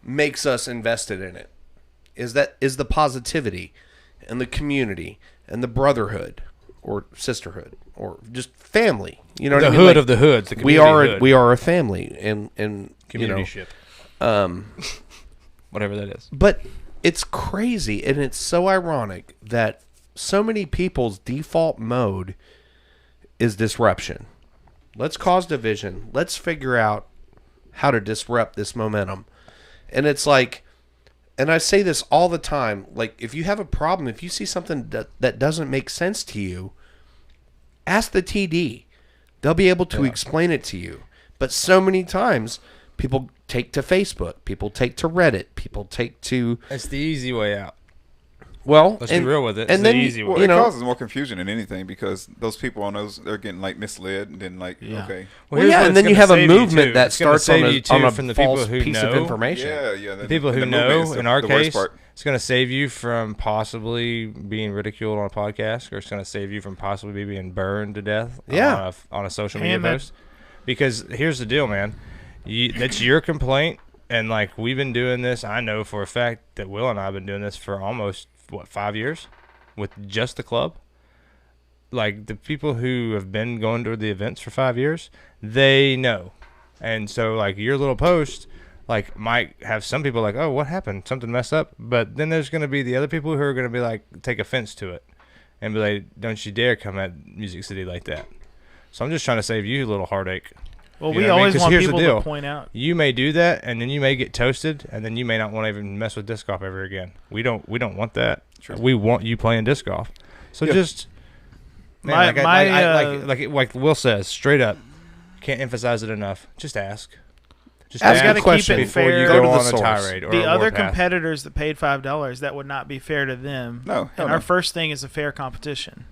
makes us invested in it, is the positivity and the community and the brotherhood or sisterhood or just family. You know what I mean? Hood of the hoods. The we community hood. are a family and Community ship. Whatever that is. But it's crazy and it's so ironic that so many people's default mode is disruption. Let's cause division. Let's figure out how to disrupt this momentum. And it's like, and I say this all the time, like if you have a problem, if you see something that doesn't make sense to you, ask the TD. They'll be able to explain it to you. But so many times, people take to Facebook, people take to Reddit, people take to... It's the easy way out. Well, Let's be real with it. It's and the then, easy way. Well, you it know, causes more confusion than anything because those people on those, they're getting like misled and then like, okay. well, here's yeah, what and it's then you gonna have a save movement too. that It's gonna starts save on you a, too on a from the people false who piece of know. information. Yeah. The people who the movement know, is in our the worst case, part. it's going to save you from possibly being ridiculed on a podcast, or it's going to save you from possibly being burned to death on a social media And that- post. Because here's the deal, man. That's your complaint, and like we've been doing this. I know for a fact that Will and I have been doing this for almost, 5 years with just the club. Like the people who have been going to the events for 5 years, they know. And so like your little post like might have some people like, oh, what happened? Something messed up. But then there's going to be the other people who are going to be like, take offense to it and be like, don't you dare come at Music City like that. So I'm just trying to save you a little heartache. Well, You we know what I mean? always 'Cause want here's the people deal. to point out. You may do that, and then you may get toasted, and then you may not want to even mess with disc golf ever again. We don't want that. True. We want you playing disc golf. So Yeah. just man, like Will says, straight up, can't emphasize it enough. Just ask. Just Ask gotta a question keep it before fair. you Go go to the on a source. tirade or The a other warpath. competitors that paid $5, that would not be fair to them. No, hell And no. our first thing is a fair competition.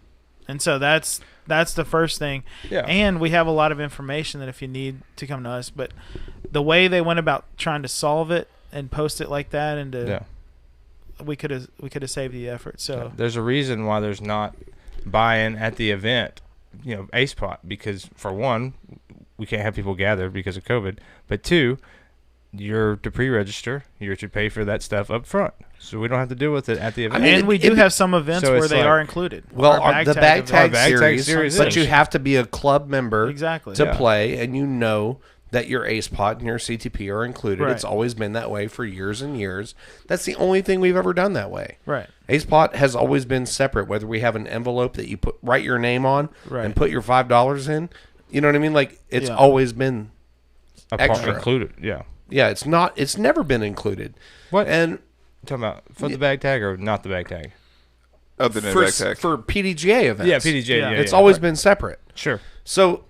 And so that's the first thing. Yeah. And we have a lot of information that if you need to come to us, but the way they went about trying to solve it and post it like that, and Yeah. we could have saved the effort. So There's a reason why there's not buy-in at the event, Ace Pot, because for one, we can't have people gather because of COVID, but two, you're to pre-register, you're to pay for that stuff up front, so we don't have to deal with it at the event. mean, and we do have some events so where it's they like- are included. Well, Our the tag bag event. tag, Our bag tag series, series but is. you have to be a club member Exactly. to Yeah. play, and that your Ace Pot and your CTP are included. Right. It's always been that way for years and years. That's the only thing we've ever done that way. Right. Ace Pot has always been separate, whether we have an envelope that you write your name on Right. and put your $5 in. You know what I mean? Like, it's Yeah. always been A part extra. included, yeah. Yeah, it's never been included. What? And Talking about for the bag tag or not the bag tag? Other than for, back tag. for PDGA events, Yeah, PDJ. Yeah. Yeah, it's yeah. always been separate. Sure. So,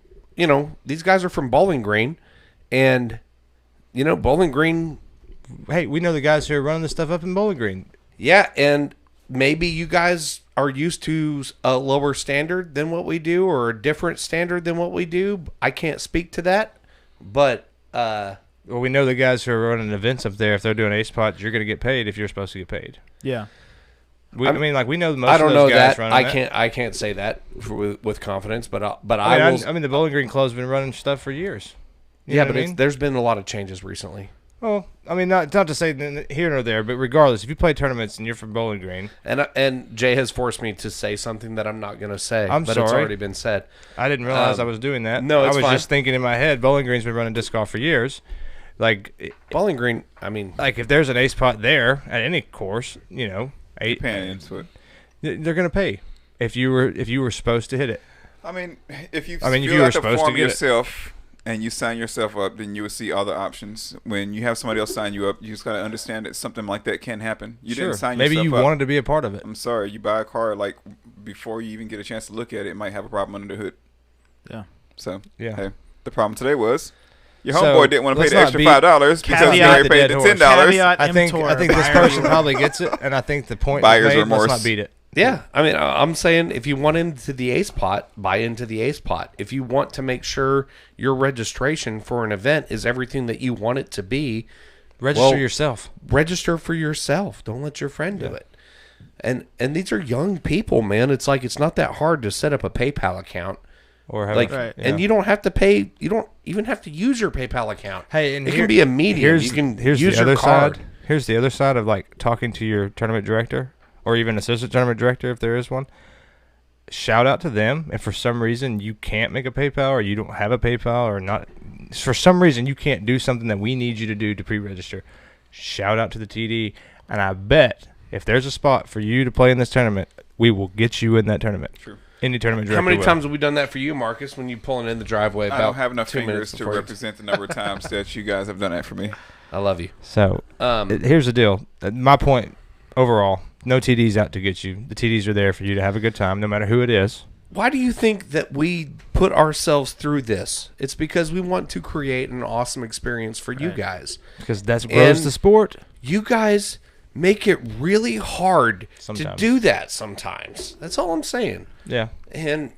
these guys are from Bowling Green, and Bowling Green, Hey, we know the guys who are running this stuff up in Bowling Green. yeah, and maybe you guys are used to a lower standard than what we do, or a different standard than what we do. I can't speak to that, but Well, we know the guys who are running events up there. If they're doing Ace Pot, you're going to get paid if you're supposed to get paid. Yeah. We know most I of don't those know guys that. running I can't say that with confidence, but I I mean, will. I mean, the Bowling Green Club's been running stuff for years. You Yeah, know but what I mean? there's been a lot of changes recently. Well, I mean, not to say here nor there, but regardless, if you play tournaments and you're from Bowling Green, And Jay has forced me to say something that I'm not going to say, I'm but it's sorry. already been said. I didn't realize I was doing that. no, it's I was fine. just thinking in my head, Bowling Green's been running disc golf for years. Bowling Green, I mean, Like if there's an Ace Pot there at any course, Paying into it. they're going to pay if you were supposed to hit it. I mean, if you I mean, if fill you were out the supposed to form get it. yourself and you sign yourself up, then you will see other options. When you have somebody else sign you up, you just got to understand that something like that can happen. You Sure. didn't sign Maybe yourself you up. wanted to be a part of it. I'm sorry, you buy a car like before you even get a chance to look at it, it might have a problem under the hood. Yeah. So Yeah. hey, the problem today was your So, homeboy didn't want to pay let's the not extra beat- $5 because he Caveat already the paid dead the horse. $10. Caveat I think emptor, this buyer person beware. probably gets it, and I think the point Buyer's is made. remorse. Let's not beat it. yeah. I mean, I'm saying if you want into the Ace Pot, buy into the Ace Pot. If you want to make sure your registration for an event is everything that you want it to be, Register Well, yourself. register for yourself. Don't let your friend do it. And these are young people, man. It's like it's not that hard to set up a PayPal account. Or have Like, Right. and you don't have to pay. You don't even have to use your PayPal account. Hey, and it here- can be a medium. You can here's use the your other card. side. Here's the other side of like talking to your tournament director or even assistant tournament director if there is one. Shout out to them if for some reason you can't make a PayPal or you don't have a PayPal or not for some reason you can't do something that we need you to do to pre-register. Shout out to the TD, and I bet if there's a spot for you to play in this tournament, we will get you in that tournament. True. Any tournament director. How many will. times have we done that for you, Marcus, when you pulling in the driveway? I About don't have enough 2 minutes fingers to before you- represent the number of times that you guys have done that for me. I love you. So here's the deal. My point overall, no TDs out to get you. The TDs are there for you to have a good time, no matter who it is. Why do you think that we put ourselves through this? It's because we want to create an awesome experience for you Right. guys. Because that grows And- the sport. You guys make it really hard to Sometimes. do that sometimes. That's all I'm saying. Yeah. And,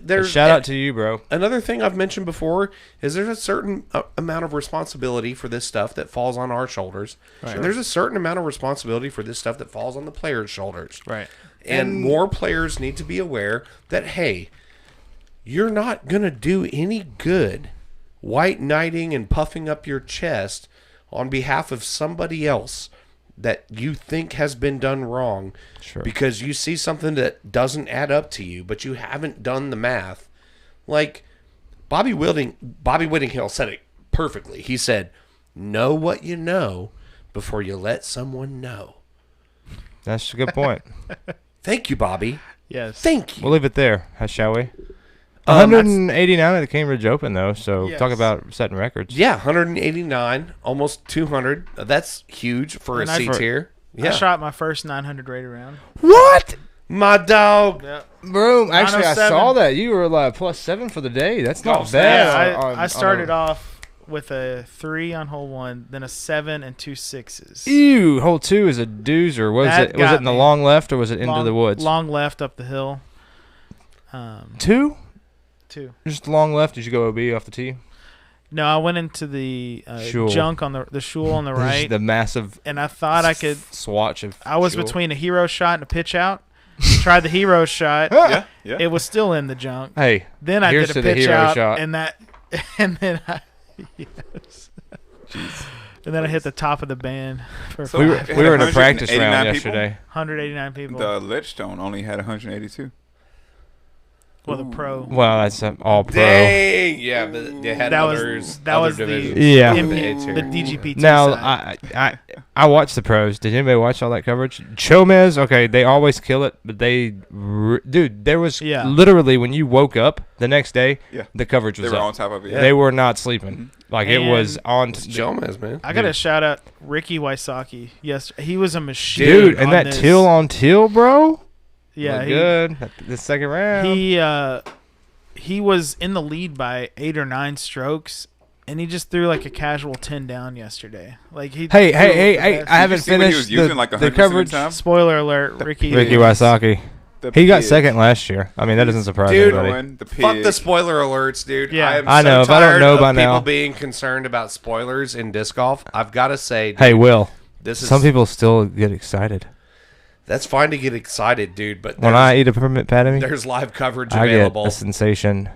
there's Shout out to you, bro. another thing I've mentioned before is there's a certain amount of responsibility for this stuff that falls on our shoulders. And there's a certain amount of responsibility for this stuff that falls on the players' shoulders. Right. And more players need to be aware that, hey, you're not going to do any good white knighting and puffing up your chest on behalf of somebody else that you think has been done wrong because you see something that doesn't add up to you, but you haven't done the math. Like Bobby Whittinghill said it perfectly. He said, know what you know before you let someone know. That's a good point. Thank you, Bobby. Yes. Thank you. We'll leave it there, shall we? 189 at the Cambridge Open, though. So Yes. talk about setting records. Yeah, 189, almost 200. That's huge for And a I- C tier. I Yeah. shot my first 900 rated round. What? My dog. Yeah. Bro, actually, I 907. saw that. You were like +7 for the day. That's not Golf bad. I started off with a 3 on hole 1, then a 7 and 2 6s. Ew, hole 2 is a doozer. Was That it? Was got it in the me. long left or was it into long, the woods? Long left up the hill. 2? 2. Just long left. Did you go OB off the tee? No, I went into the Shul. junk on the shul on the Just right, the massive and I thought I could. swatch of. I was shul. between a hero shot and a pitch out. Tried the hero shot. Yeah, yeah. It was still in the junk. Hey, Then I here's did to a the pitch hero out, shot. and then I, yes. And then I hit the top of the band for So we I were, had we were in a practice 189 round people? yesterday. 189 people. The Ledgestone only had 182. Well, the pro. Well, that's all pro. Dang. Yeah, but they had That was- others. that other was the- divisions. Yeah. in In the the, A tier. DGPT Now, side. I watched the pros. Did anybody watch all that coverage? Chomez, okay, they always kill it, but dude, there was Yeah. literally when you woke up the next day, Yeah. the coverage They was were up. on top of it. They were not sleeping. Like it was And on. It's Jomez, man. I got to dude. shout out Ricky Wysocki. Yes, he was a machine. Dude, and on that this. teal on teal, bro. Yeah, looked he, good. The second round. he was in the lead by 8 or 9 strokes, and he just threw like a casual 10 down yesterday. Like he. Hey, threw hey, the hey! best- I haven't see what he was finished using like the 100% coverage. of the time? Spoiler alert: Ricky. Ricky Yes. Wysocki. The He got Piz. second last year. I mean, that doesn't surprise Dude, anybody. The Fuck pig. the spoiler alerts, dude. Yeah. I am I know, so if I don't tired know of by people now. being concerned about spoilers in disc golf. I've got to say, dude, Hey, Will. this is Some people still get excited that's fine to get excited, dude. But when I eat a peppermint patty. there's live coverage I get available. a sensation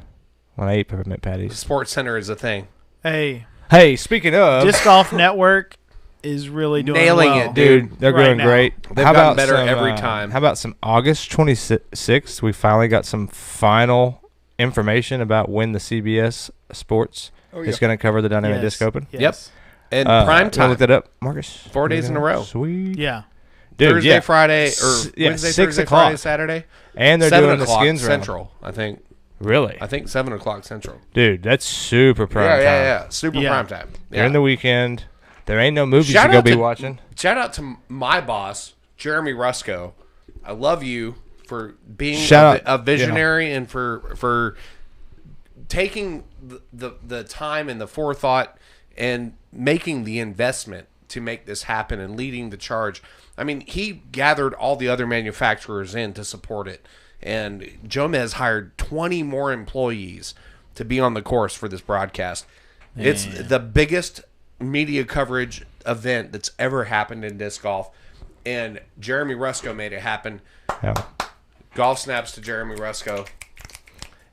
when I eat peppermint The patties. Sports Center is a thing. Hey, Hey, speaking of, Disc Golf Network is really doing Nailing well. it, dude. they're right doing now. great. They've How gotten about better some, every time. How about some August 26th? We finally got some final information about when the CBS Sports Oh, is yeah. going to cover the Dynamic Yes. Disc Open. Yes. And Uh, prime wanna time. Look that up, Marcus. 4 days in a row. Sweet. Yeah. Dude, Thursday, yeah. Friday, or Yeah, Wednesday, 6 Thursday, o'clock. Friday, Saturday. And they're 7 doing the o'clock skins round. Central. I think Really? 7 o'clock Central. Dude, that's super prime Yeah, time. yeah. Super Yeah. prime time. Yeah. During the weekend, there ain't no movies Shout to go out be to- watching. Shout out to my boss, Jeremy Rusko. I love you for being Shout a visionary and for taking the time and the forethought and making the investment to make this happen and leading the charge. I mean, he gathered all the other manufacturers in to support it. And Jomez hired 20 more employees to be on the course for this broadcast. It's the biggest media coverage event that's ever happened in disc golf. And Jeremy Rusko made it happen. Yeah. Golf snaps to Jeremy Rusko.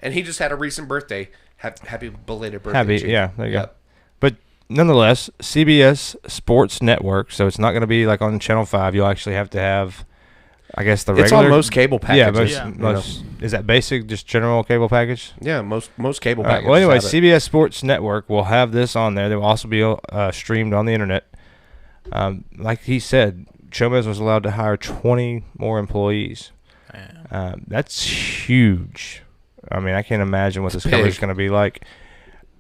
And he just had a recent birthday. Happy belated birthday. Happy, Chief. yeah, there you go. Yep. But nonetheless, CBS Sports Network, so it's not going to be like on Channel 5. You'll actually have to have, I guess, the regular. It's on most cable Yeah, packages. most, is that basic, just general cable package? Yeah, most cable All right, packages. well, anyway, have it. CBS Sports Network will have this on there. They will also be streamed on the internet. Like he said, Chomez was allowed to hire 20 more employees. That's huge. I mean, I can't imagine what this coverage is big. going to be like.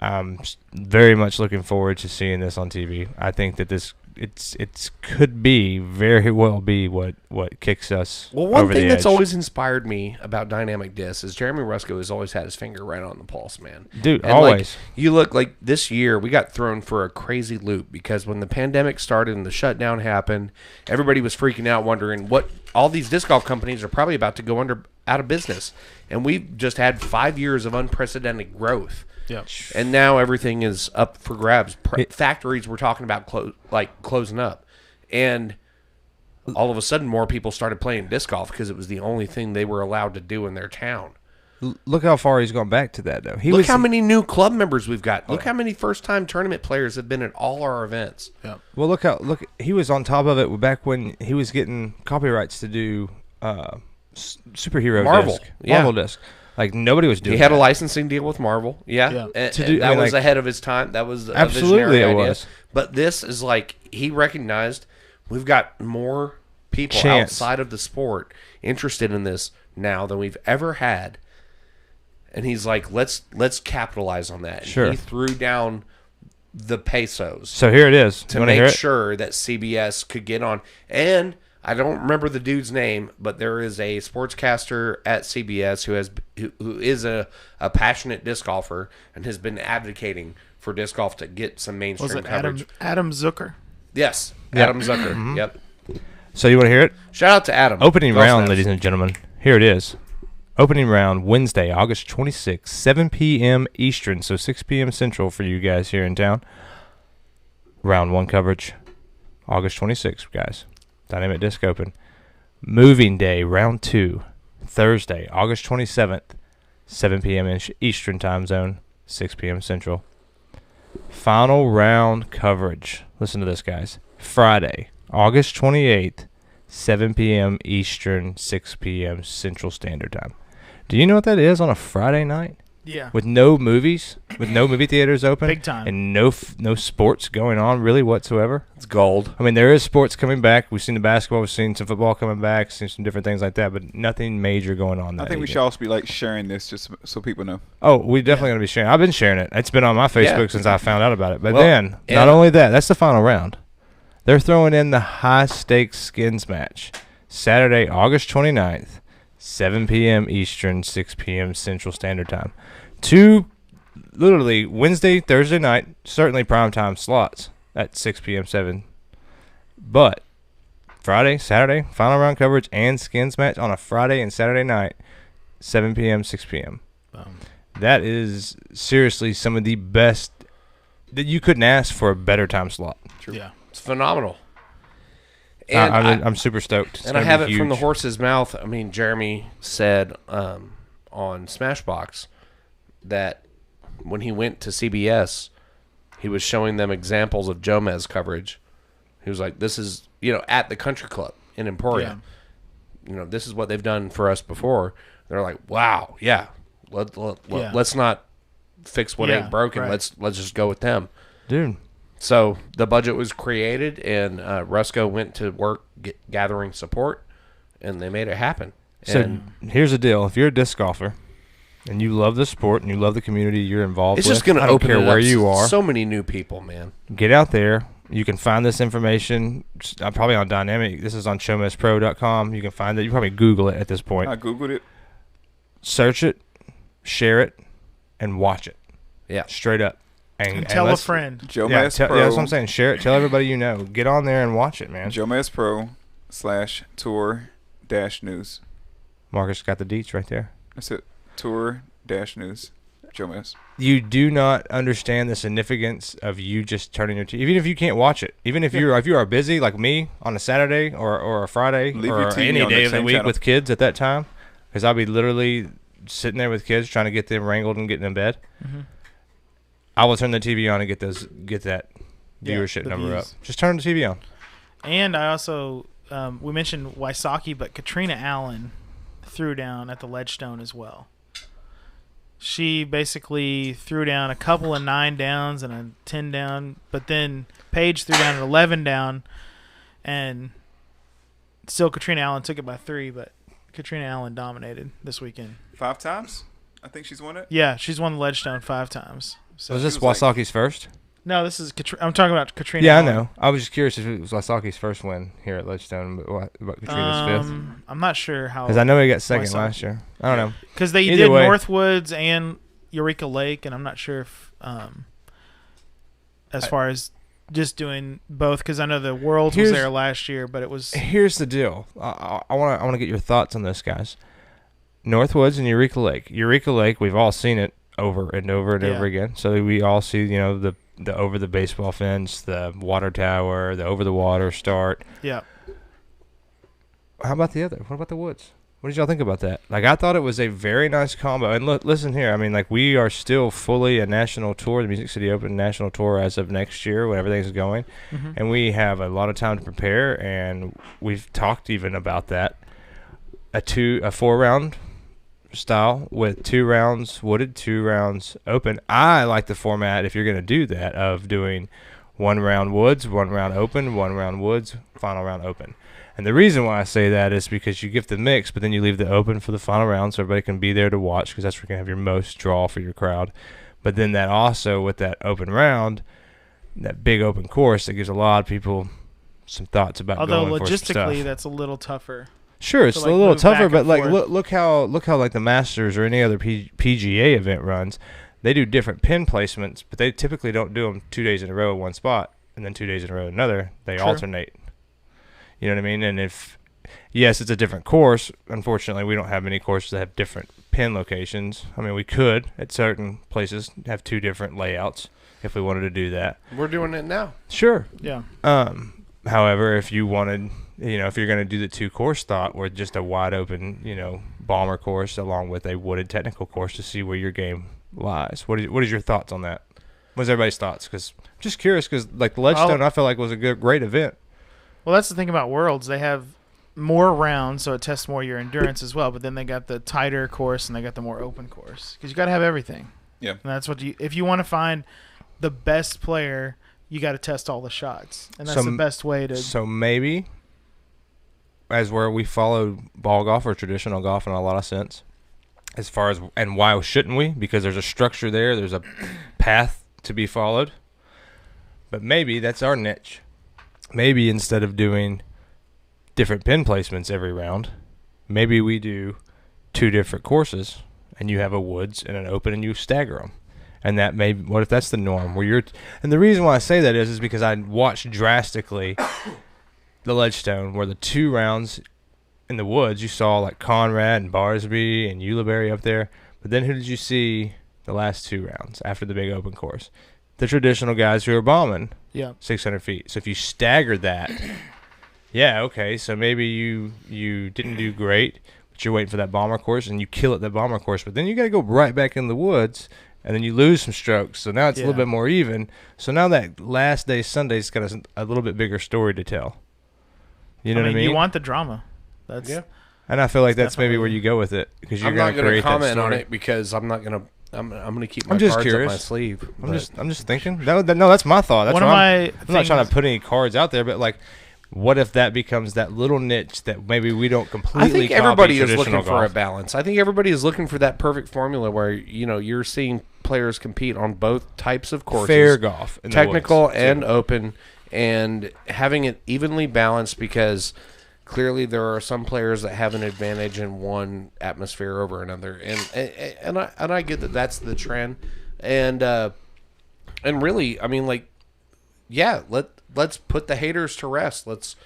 I'm very much looking forward to seeing this on TV. I think that it could be very well be what kicks us Well, one over thing the that's edge. always inspired me about dynamic disc is Jeremy Rusko has always had his finger right on the pulse, man. Dude, And always. like, you look like this year we got thrown for a crazy loop because when the pandemic started and the shutdown happened, everybody was freaking out, wondering what all these disc golf companies are probably about to go out of business, and we've just had 5 years of unprecedented growth. Yeah. And now everything is up for grabs. Factories we're talking about closing up, and all of a sudden more people started playing disc golf because it was the only thing they were allowed to do in their town. Look how far he's gone back to that, though. Look how many new club members we've got. Look how many first-time tournament players have been at all our events. Yeah. Well, look. He was on top of it back when he was getting copyrights to do superhero Marvel, disc, yeah. Marvel disc. Like nobody was doing. He had a that. licensing deal with Marvel. Yeah. Yeah. And To do- that I mean, was like- ahead of his time. That was a Absolutely visionary it idea. was. But this is like he recognized we've got more people Chance. outside of the sport interested in this now than we've ever had. and he's like, let's capitalize on that. And Sure. he threw down the pesos So here it is. to You want to hear make it? sure that CBS could get on. And I don't remember the dude's name, but there is a sportscaster at CBS who is a passionate disc golfer and has been advocating for disc golf to get some Was mainstream it coverage. Adam Zucker? Yes, Yep. Adam Zucker. Mm-hmm. Yep. So you want to hear it? Shout out to Adam. Opening Golf round, Snaps. ladies and gentlemen. Here it is. Opening round, Wednesday, August 26th, 7 p.m. Eastern, so 6 p.m. Central for you guys here in town. Round 1 coverage, August 26th, guys. Dynamic Disc Open. Moving Day, round 2, Thursday, August 27th, 7 p.m. Eastern time zone, 6 p.m. Central. Final round coverage. Listen to this, guys. Friday, August 28th, 7 p.m. Eastern, 6 p.m. Central Standard Time. Do you know what that is on a Friday night? Yeah. With no movies, with no movie theaters open, Big time. and no sports going on really whatsoever. It's gold. I mean, there is sports coming back. We've seen the basketball, we've seen some football coming back, seen some different things like that, but nothing major going on. I think we should also be like sharing this just so people know. Oh, we definitely going to be sharing. I've been sharing it. It's been on my Facebook Yeah. since I found out about it. But Well, then, not and- only that, that's the final round. They're throwing in the high-stakes skins match. Saturday, August 29th, 7 p.m. Eastern, 6 p.m. Central Standard Time. Literally, Wednesday, Thursday night, certainly primetime slots at 6 p.m., 7. But Friday, Saturday, final round coverage and skins match on a Friday and Saturday night, 7 p.m., 6 p.m. That is seriously some of the best that you couldn't ask for a better time slot. Yeah. It's phenomenal. And I'm super stoked. It's and I gonna have be it from the huge. horse's mouth. I mean, Jeremy said on Smashbox that when he went to CBS, he was showing them examples of Jomez coverage. He was like, "This is at the Country Club in Emporia. This is what they've done for us before." They're like, "Wow, yeah, let's not fix what ain't broken. right. Let's just go with them." Dude. So the budget was created, and Rusco went to work gathering support, and they made it happen. So And here's the deal: if you're a disc golfer and you love the sport and you love the community you're involved it's with, just going I to don't open care it where up you are. So many new people, man. Get out there. You can find this information probably on Dynamic. This is on showmespro.com. You can find it. You probably Google it at this point. I Googled it. Search it, share it, and watch it. Yeah. Straight up. And tell a let's- friend. Joe Yeah, Mass yeah, Pro. that's what I'm saying. Share it. Tell everybody you know. Get on there and watch it, man. Joe Mass Pro /tour-news. Marcus got the deets right there. That's it. Tour-news. Joe Mass. You do not understand the significance of you just turning your TV. Even if you can't watch it, even if you are busy like me on a Saturday or a Friday Leave your or TV any on the day of the same week channel. with kids at that time, because I'll be literally sitting there with kids trying to get them wrangled and getting in bed. Mm-hmm. I will turn the TV on and get that Yeah, viewership the number up. views. Just turn the TV on. And I also, we mentioned Wysocki, but Katrina Allen threw down at the Ledgestone as well. She basically threw down a couple of 9 downs and a 10 down, but then Paige threw down an 11 down, and still Katrina Allen took it by 3, but Katrina Allen dominated this weekend. 5 times? I think she's won it. Yeah, she's won the Ledgestone 5 times. So Was this she was like- Wasaki's first? no, this is I'm talking about Katrina. Yeah, I Allen. know. I was just curious if it was Wasaki's first win here at Ledgestone, but what about Katrina's fifth? I'm not sure how. Because I know he got second Wysocki. last year. I don't know. Because they Either did way. Northwoods and Eureka Lake, and I'm not sure if as far as just doing both, because I know the Worlds was Here's- there last year, but it was Here's the deal. I want to get your thoughts on this, guys. Northwoods and Eureka Lake. Eureka Lake, we've all seen it over and over and Yeah. over again. So we all see, the over the baseball fence, the water tower, the over the water start. yeah. How about the other? What about the woods? What did y'all think about that? Like, I thought it was a very nice combo. And listen here. I mean, like, we are still fully a national tour, the Music City Open national tour as of next year when everything's going. Mm-hmm. And we have a lot of time to prepare, and we've talked even about that. A 4-round style with 2 rounds wooded, 2 rounds open. I like the format, if you're going to do that, of doing 1 round woods, 1 round open, 1 round woods, final round open. And the reason why I say that is because you give the mix, but then you leave the open for the final round so everybody can be there to watch, because that's where you're going to have your most draw for your crowd. But then that also, with that open round, that big open course, that gives a lot of people some thoughts about Although going for some stuff. logistically, that's a little tougher. Sure, it's to, like, a little move tougher, back but and like forth. look how like the Masters or any other PGA event runs, they do different pin placements, but they typically don't do them 2 days in a row in one spot and then 2 days in a row in another. They True. alternate. You know what I mean? And yes, it's a different course. Unfortunately, we don't have many courses that have different pin locations. I mean, we could at certain places have 2 different layouts if we wanted to do that. We're doing it now. Sure. Yeah. However, if you wanted, if you're going to do the 2 course thought with just a wide open, bomber course along with a wooded technical course to see where your game lies. What is your thoughts on that? What's everybody's thoughts? Because I'm just curious, because like the Ledgestone, I feel like was a great event. Well, that's the thing about Worlds. They have more rounds, so it tests more your endurance as well. But then they got the tighter course and they got the more open course, because you got to have everything. Yeah. And that's what if you want to find the best player, you got to test all the shots, and that's the best way to. So maybe, as where we follow ball golf or traditional golf in a lot of sense, as far as, and why shouldn't we? Because there's a structure there, there's a path to be followed. But maybe that's our niche. Maybe instead of doing different pin placements every round, maybe we do 2 different courses, and you have a woods and an open, and you stagger them. And that what if that's the norm? And the reason why I say that is because I watched drastically the Ledgestone, where the 2 rounds in the woods, you saw like Conrad and Barsby and Ulibarri up there. But then who did you see the last 2 rounds after the big open course? The traditional guys who are bombing 600 feet. So if you stagger that, yeah, okay, so maybe you didn't do great, but you're waiting for that bomber course, and you kill at that bomber course. But then you got to go right back in the woods, and then you lose some strokes. So now it's a little bit more even. So now that last day, Sunday's got a little bit bigger story to tell. You know what I mean? You want the drama. That's And I feel like that's maybe where you go with it, because you're going to create that story. I'm not going to comment on it because I'm not going to. I'm going to keep my just cards curious. up my sleeve. I'm just thinking. No, that's my thought. That's I'm not trying to put any cards out there, but like, what if that becomes that little niche that maybe we don't completely? I think everybody is looking for a balance. I think everybody is looking for that perfect formula where you're seeing players compete on both types of courses, fair golf, in technical the woods, and open, and having it evenly balanced, because clearly there are some players that have an advantage in one atmosphere over another, and I get that that's the trend, and really, I mean, like, yeah, let's put the haters to rest. Let's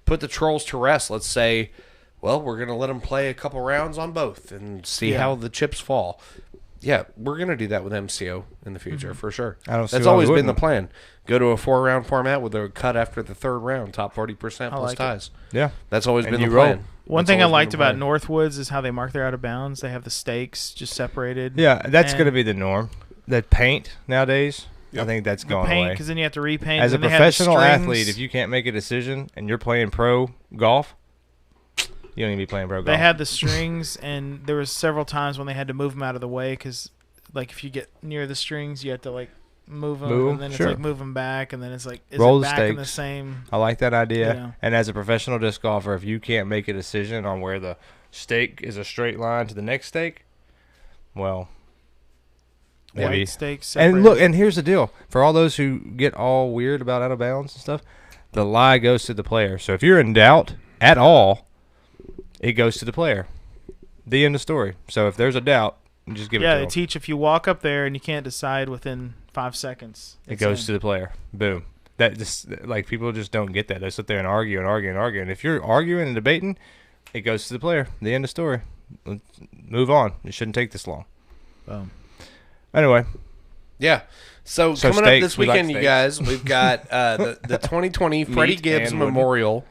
put the trolls to rest. Let's say, well, we're gonna let them play a couple rounds on both and see how the chips fall. Yeah, we're gonna do that with MCO in the future for sure. That's always been the plan. Go to a 4-round format with a cut after the 3rd round, top 40% plus ties. Yeah, that's always been the plan. One thing I liked about Northwoods is how they mark their out of bounds. They have the stakes just separated. Yeah, that's going to be the norm. That paint nowadays, I think that's going away. Because then you have to repaint. As a professional athlete, if you can't make a decision and you're playing pro golf, you don't even be playing pro golf. They had the strings, and there was several times when they had to move them out of the way, because like if you get near the strings, you have to like move them, and then it's like move them back, and then it's like roll it the back stakes. in the same. I like that idea. Yeah. And as a professional disc golfer, if you can't make a decision on where the stake is a straight line to the next stake, well, maybe. White stakes. And look, and here's the deal: for all those who get all weird about out of bounds and stuff, the lie goes to the player. So if you're in doubt at all, it goes to the player. The end of story. So if there's a doubt, just give it to them. Yeah, they teach if you walk up there and you can't decide within 5 seconds, it goes to the player. Boom. That just, like, people just don't get that. They sit there and argue and argue and argue. And if you're arguing and debating, it goes to the player. The end of story. Let's move on. It shouldn't take this long. Anyway. Yeah. So coming up this weekend, you guys, we've got the 2020 Freddie Gibbs Memorial.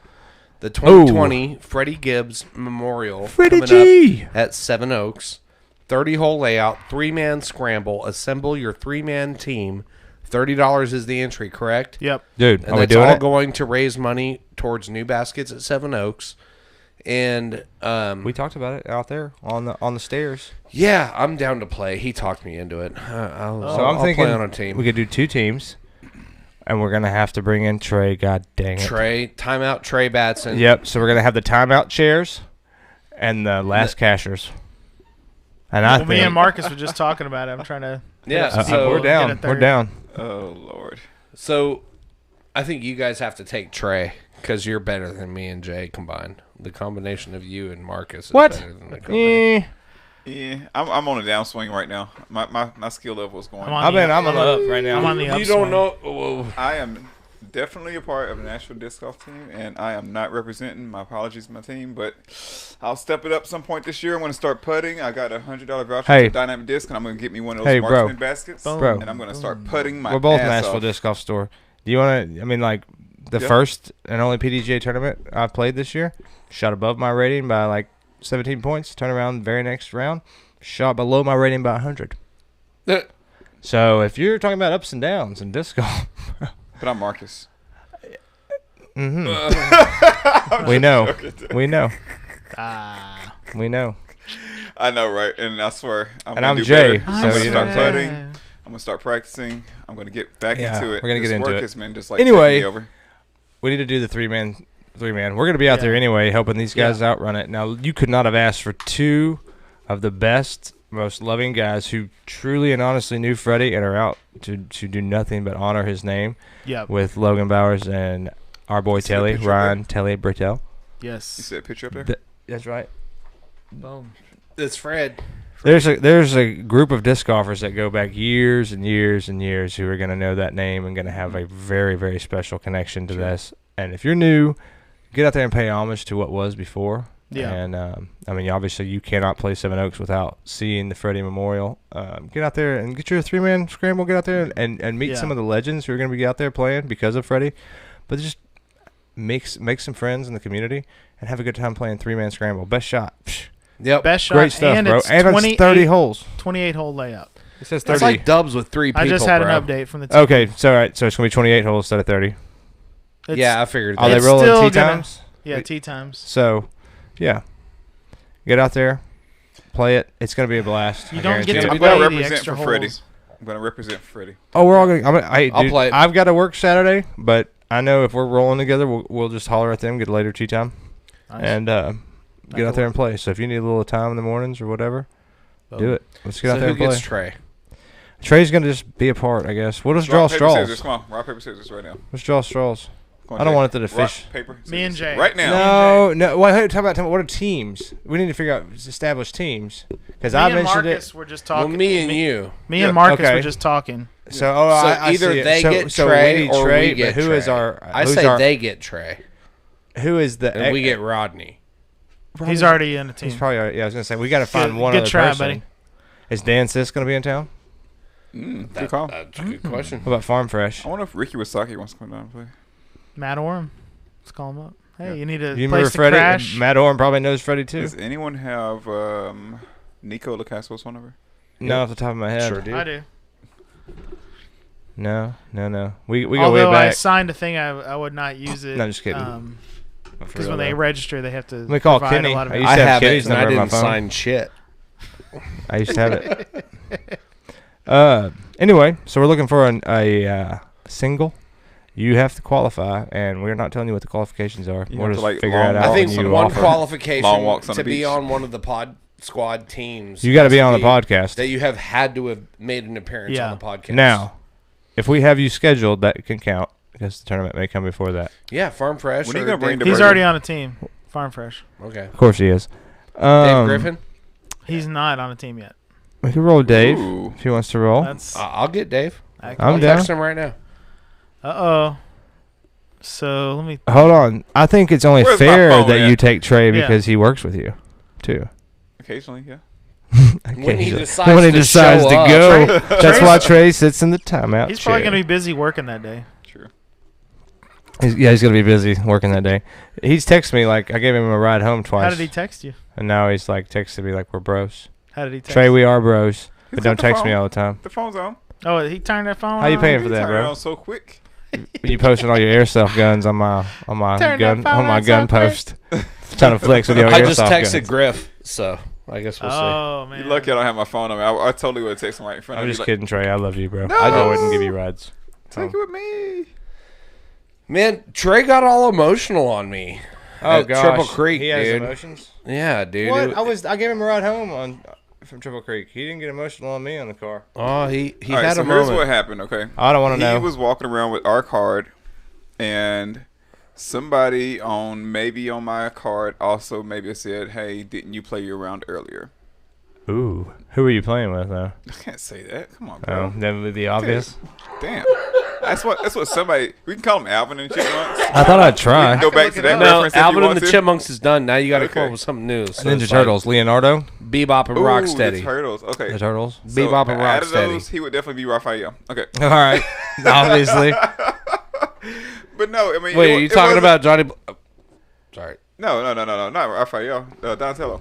The 2020 Freddie Gibbs Memorial coming up at Seven Oaks. 30-hole layout, 3-man scramble. Assemble your 3-man team. $30 is the entry, correct? Yep. Dude, and that's all going to raise money towards new baskets at Seven Oaks. And we talked about it out there on the stairs. Yeah, I'm down to play. He talked me into it. I'll thinking play on a team. We could do 2 teams. and we're gonna have to bring in Trey. God dang it. Timeout Trey Batson. Yep. So we're gonna have the timeout chairs and the last cashers. And I Well, me think and Marcus were just talking about it. I'm trying to. Yeah, so we're get down. it there. We're down. Oh Lord. So I think you guys have to take Trey because you're better than me and Jay combined. The combination of you and Marcus is What? better than the combination. Yeah, I'm on a downswing right now. My skill level is going. I'm on I'm the on the up right now. I'm on the You upswing. don't know. Whoa. I am definitely a part of the National Disc Golf team, and I am not representing. My apologies, my team, but I'll step it up some point this year. I'm going to start putting. I got a $100 voucher Hey. for Dynamic Disc, and I'm going to get me one of those Hey, bro. marksman baskets, Bro. and I'm going to start putting my We're both ass Nashville off. Disc Golf Store. Do you want to? I mean, like the Yeah. first and only PDGA tournament I played this year, shot above my rating by like 17 points. Turn around the very next round, shot below my rating by 100. So if you're talking about ups and downs in disc golf, But I'm Marcus. we know, we know, Ah. we know. I know, right? And I swear, I'm And gonna I'm do Jay, better. so I'm gonna you start know. putting. I'm gonna start practicing. I'm gonna get back Yeah, into it. we're gonna This get into work it. has been just like Anyway, taking me over. We need to do the three man. We're going to be out there anyway, helping these guys outrun it. Now, you could not have asked for two of the best, most loving guys who truly and honestly knew Freddie and are out to do nothing but honor his name Yep. with Logan Bowers and our boy See the Telly, picture Ryan Telly Britell. You Yes. see that picture up there? That's right. Boom. It's Fred. There's a group of disc golfers that go back years and years and years who are going to know that name and going to have a very, very special connection to this. And if you're new, get out there and pay homage to what was before. Yeah. And, I mean, obviously you cannot play Seven Oaks without seeing the Freddie Memorial. Get out there and get your three-man scramble. Get out there and meet some of the legends who are going to be out there playing because of Freddie. But just make some friends in the community and have a good time playing three-man scramble. Best shot. Psh. Yep. Best shot. Great stuff, and bro. It's And it's 30 holes. 28 hole layup. It says 30. It's like dubs with three people. I just had bro. an update from the team. Okay, so all right, so it's gonna be 28 holes instead of 30. It's- Yeah, I figured. Are That. they It's rolling still tee gonna- times? Yeah, tee times. So, yeah, get out there, play it. It's gonna be a blast. You I don't guarantee get to it. I'm play gonna the represent extra for Freddie. holes. I'm gonna represent Freddie. Oh, we're all gonna. I'll dude, play it. I've got to work Saturday, but I know if we're rolling together, we'll just holler at them, get a later tee time, Nice. and get out there and play. So if you need a little time in the mornings or whatever, do it. Let's get So out there who and play. gets Trey? Trey's gonna just be a part, I guess. We'll just Rock, draw paper, straws. scissors. Come on, rock, paper, scissors right now. Let's draw straws. Come on, I don't Jay. want it to fish. Rock, paper, Me and scissors. Jay. Right now. No. Wait, hey, talk about what are teams? We need to figure out established teams because Me I and mentioned Marcus it. were just Well, talking. me and you. Me Yeah. and Marcus Okay. were just talking. So, So I either see it. they So- get so Trey we need or Trey, we get but who Trey. is our? I who's say our, they get Trey, Who is the? and we get Rodney. He's already in the team. He's probably. Yeah, I was gonna say we got to find Good- one good other try, person. buddy. Is Dan Sis gonna be in town? Good call. That's a good question. What about Farm Fresh? I wonder if Ricky Wasaki wants to come down and play. Matt Orm. Let's call him up. Hey, Yeah. you need a You place remember to Freddie? crash. Matt Orm probably knows Freddie too. Does anyone have Nico Lacasso's phone number? No, off the top of my head. Sure do. I do. No. We go Although way I back. signed a thing, I would not use it. No, just kidding. For Because real, when they though. register, they have to Let me call provide Kenny. a lot of I used I to have have Kenny's it, and I number on my didn't phone. sign shit. I used to have it. Anyway, so we're looking for a single. You have to qualify, and we're not telling you what the qualifications are. You We'll have just to, like, figure long it out. I walks think when you one offer. qualification Long walks on to the be beach. on one of the pod squad teams. You got to has be on the be podcast. That you have had to have made an appearance Yeah. on the podcast. Now, if we have you scheduled, that can count because the tournament may come before that. Yeah, Farm Fresh. When are you or gonna bring Dave the He's burger? already on a team. Farm Fresh. Okay. Of course he is. Dave Griffin? He's not on a team yet. We can roll Dave Ooh. if he wants to roll. That's. I'll get Dave. I'm I'll down. text him right now. Uh-oh. So let me. Hold on. I think it's only Where's my fair phone that at? you take Trey Yeah. because he works with you, too. Occasionally, yeah. When he Occasionally. decides When he to decides show to up. go. That's Trey's- why Trey sits in the timeout He's probably chair. going to be busy working that day. True. He's going to be busy working that day. He's texted me, like, I gave him a ride home twice. How did he text you? And now he's, like, texting me, like, we're bros. How did he text Trey, we are bros. He's But don't got the text me phone. all the time. The phone's on. Oh, he turned that phone How you on? paying You for that, turn it bro? on so quick. You posting all your airsoft guns on my Turn that gun phone on my on gun so quick. post. Trying to flex with your I just airsoft texted guns. Griff, so I guess we'll see. Oh, man. You're lucky I don't have my phone on me. I totally would have texted him right in front I'm of me. just like, kidding, Trey. I love you, bro. No. I wouldn't give you rides. Take it with me. Man, Trey got all emotional on me. Oh at gosh, Triple Creek, he has dude. emotions. Yeah, dude. What? I gave him a ride home from Triple Creek. He didn't get emotional on me on the car. Oh, he All right, had so a here's moment. what happened, okay? I don't want to know. He was walking around with our card, and somebody on my card also maybe said, "Hey, didn't you play your round earlier?" Ooh, who are you playing with though? I can't say that. Come on, bro. Oh, that would be obvious. Damn. That's what somebody. We can call him Alvin and Chipmunks. I thought I'd try. Go back to that No, reference if you Alvin want and the to. Chipmunks is done. Now you got to come Okay. up with something new. So Ninja it's like Turtles, Leonardo. Bebop and Ooh, Rocksteady. the Turtles. Okay. The Turtles. Bebop and out of Rocksteady. those, he would definitely be Raphael. Okay. All right, obviously. But no, I mean. Wait, are you talking about Johnny? Sorry. No, not Raphael. Donatello.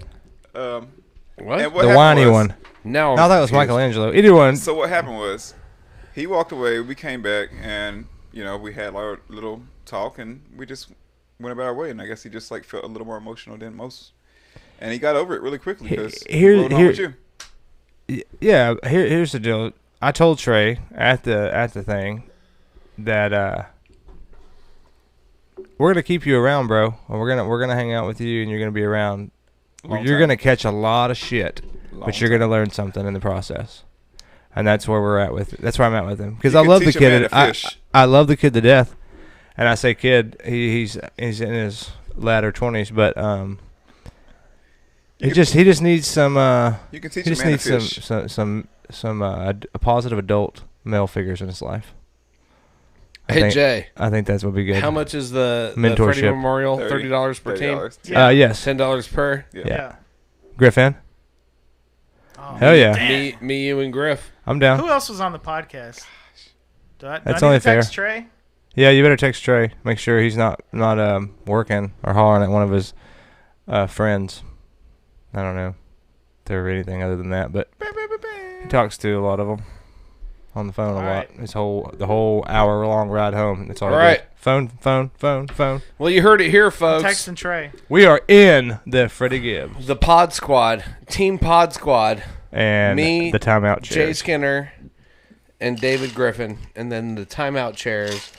What? And what The happened whiny was- one. No, No, I thought it was Michelangelo. Either one. So what happened was, he walked away. We came back, and we had our little talk, and we just went about our way. And I guess he just like felt a little more emotional than most, and he got over it really quickly because he rode on with you. Yeah, here's the deal. I told Trey at the thing that we're gonna keep you around, bro. And we're gonna hang out with you, and you're gonna be around. Long You're time. gonna catch a lot of shit, Long but you're time. gonna learn something in the process. And that's where we're at with. That's where I'm at with him because You I can love the teach a man kid. to fish. I love the kid to death, and I say kid. He's in his latter 20s, but he just needs some. You can teach He a just man needs to fish. some a positive adult male figures in his life. Hey Jay, I think that's what would be good. how much is the Mentorship. Freddie Memorial? $30 per team. $30. Yeah. Yes, $10 per. Yeah. Griffin. Oh, Hell yeah, Me, you, and Griff. I'm down. Who else was on the podcast? Do I That's need only to text fair. Trey? Yeah, you better text Trey. Make sure he's not working or hollering at one of his friends. I don't know if they're anything other than that, but he talks to a lot of them on the phone a All lot. right. The whole hour long ride home. It's all All right. Phone. Well, you heard it here, folks. Texting Trey. We are in the Freddie Gibbs The Pod Squad, Team Pod Squad, and Me, the timeout Jay chair. Skinner, and David Griffin, and then the timeout chairs,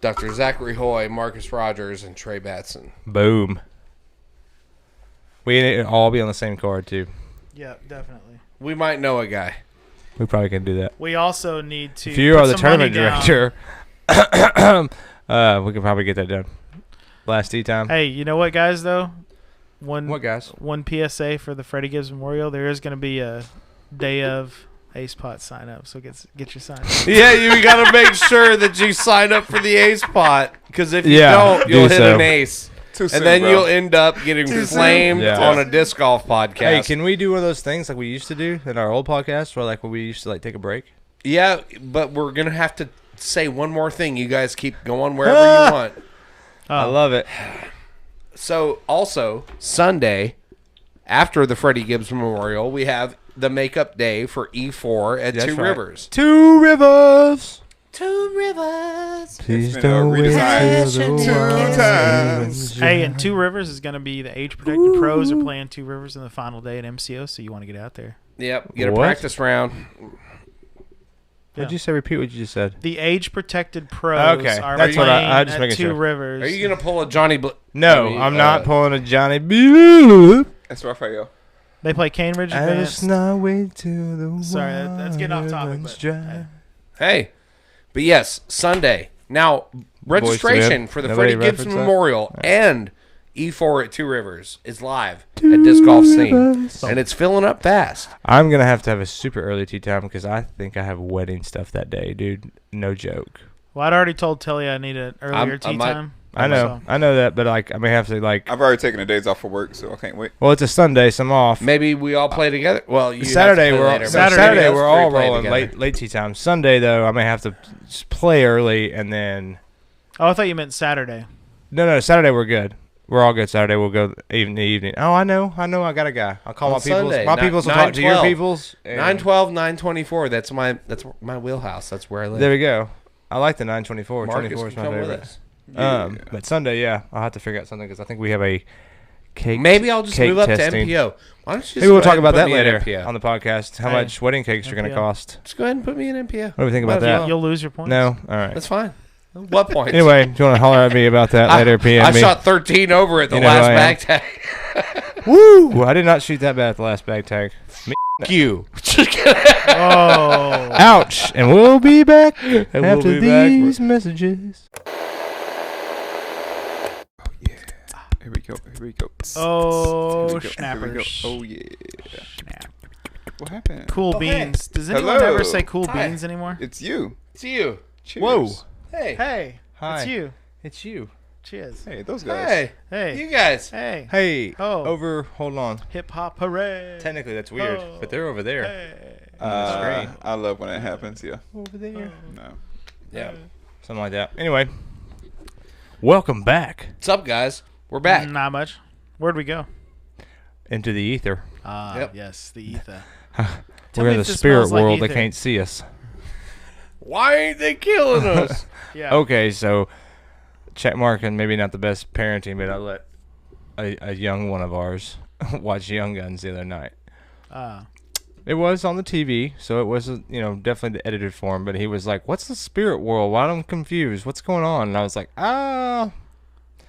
Dr. Zachary Hoy, Marcus Rogers, and Trey Batson. Boom. We need to all be on the same card too. Yeah, definitely. We might know a guy. We probably can do that. We also need to. If you put are the some money tournament down. director, we can probably get that done. Last tea time. Hey, you know what, guys? Though, What guys? one PSA for the Freddie Gibbs Memorial. There is going to be a day of Ace Pot sign up, so get your sign up. Yeah, you got to make sure that you sign up for the Ace Pot, because if you Yeah, don't, you'll do hit so. an ace. Too soon, And then bro. you'll end up getting flamed Yeah. on a disc golf podcast. Hey, can we do one of those things like we used to do in our old podcast, where like when we used to like take a break? Yeah, but we're going to have to say one more thing. You guys keep going wherever you want. I love it. So, also, Sunday, after the Freddie Gibbs Memorial, we have the makeup day for E4 at That's Two right. Rivers. Two Rivers. Two Rivers. Please been a don't wait redesign till the two water times. runs Hey, dry. and Two Rivers is going to be the age protected pros are playing Two Rivers in the final day at MCO, so you want to get out there. Yep, get a What? practice round. Did you say repeat what you just said? The age protected pros Okay, are that's what playing I just at making Two sure. Rivers. Are you going to pull a Johnny No, I mean, I'm not pulling a Johnny B. That's Raphael. They play Cambridge I Advanced. just not wait till the Sorry, that's getting off topic, runs but, dry. Hey, but yes, Sunday. Now, registration Boys, for the nobody Freddie Gibbs reference that? Memorial and E4 at Two Rivers is live at Disc Golf Scene. And it's filling up fast. I'm gonna have to have a super early tea time because I think I have wedding stuff that day, dude. No joke. Well, I'd already told Telly I need an earlier I tea might- time. I know that, but like I may have to like. I've already taken the days off for work, so I can't wait. Well, it's a Sunday, so I'm off. Maybe we all play together. Well, you Saturday have to play we're later, but Saturday maybe us we're three all play rolling together. late tea time. Sunday though, I may have to play early and then. Oh, I thought you meant Saturday. No, Saturday we're good. We're all good. Saturday we'll go evening. Oh, I know. I got a guy. I'll call On my peoples. Sunday, My peoples will talk to your 9/12. peoples. and- 9/12, 9/24. That's my wheelhouse. That's where I live. There we go. I like the 9/24. Marcus 24 is can my come with favorite. us. But Sunday, yeah, I'll have to figure out something because I think we have a cake. Maybe I'll just cake move up testing. to MPO. Why don't you just Maybe we'll go talk ahead and about put that me in later MPO? on the podcast. How Hey, much wedding cakes are going to MPO. cost? Just go ahead and put me in MPO. What do we think about Might as that? well. You'll lose your points. No? All right. That's fine. What point? Anyway, do you want to holler at me about that later, PM? I shot 13 over at the You know last who I am. bag tag. Woo! I did not shoot that bad at the last bag tag. Fuck you. Oh. Ouch! And we'll be back after we'll be back. these messages. Oh yeah. Here we go. Here we go. Oh, Here we go. Here we go. snappers. Oh yeah. Snap. What happened? Cool Oh, hey. beans. Does anyone Hello. ever say cool Hi. beans anymore? It's you. It's you. Cheers. Whoa. Hey. Hey, Hi. it's you. It's you. Cheers. Hey, those guys. Hey. Hey. You guys. Hey. Hey. Oh. Hold on. Hip hop hooray. Technically, that's weird, Oh. but they're over there. Hey. Screen. I love when it happens. Yeah. Over there. No. Yeah. Something like that. Anyway, welcome back What's up, guys? We're back. Not much. Where'd we go? into the ether. Ah, Yep. yes, the ether. We're Tell me in the if this spirit smells like world. They ether. can't see us. Why ain't they killing us? Yeah. Okay, so check mark and maybe not the best parenting, but I let a young one of ours watch Young Guns the other night. It was on the TV, so it was definitely the edited form. But he was like, "What's the spirit world? Why am I confused? What's going on?" And I was like,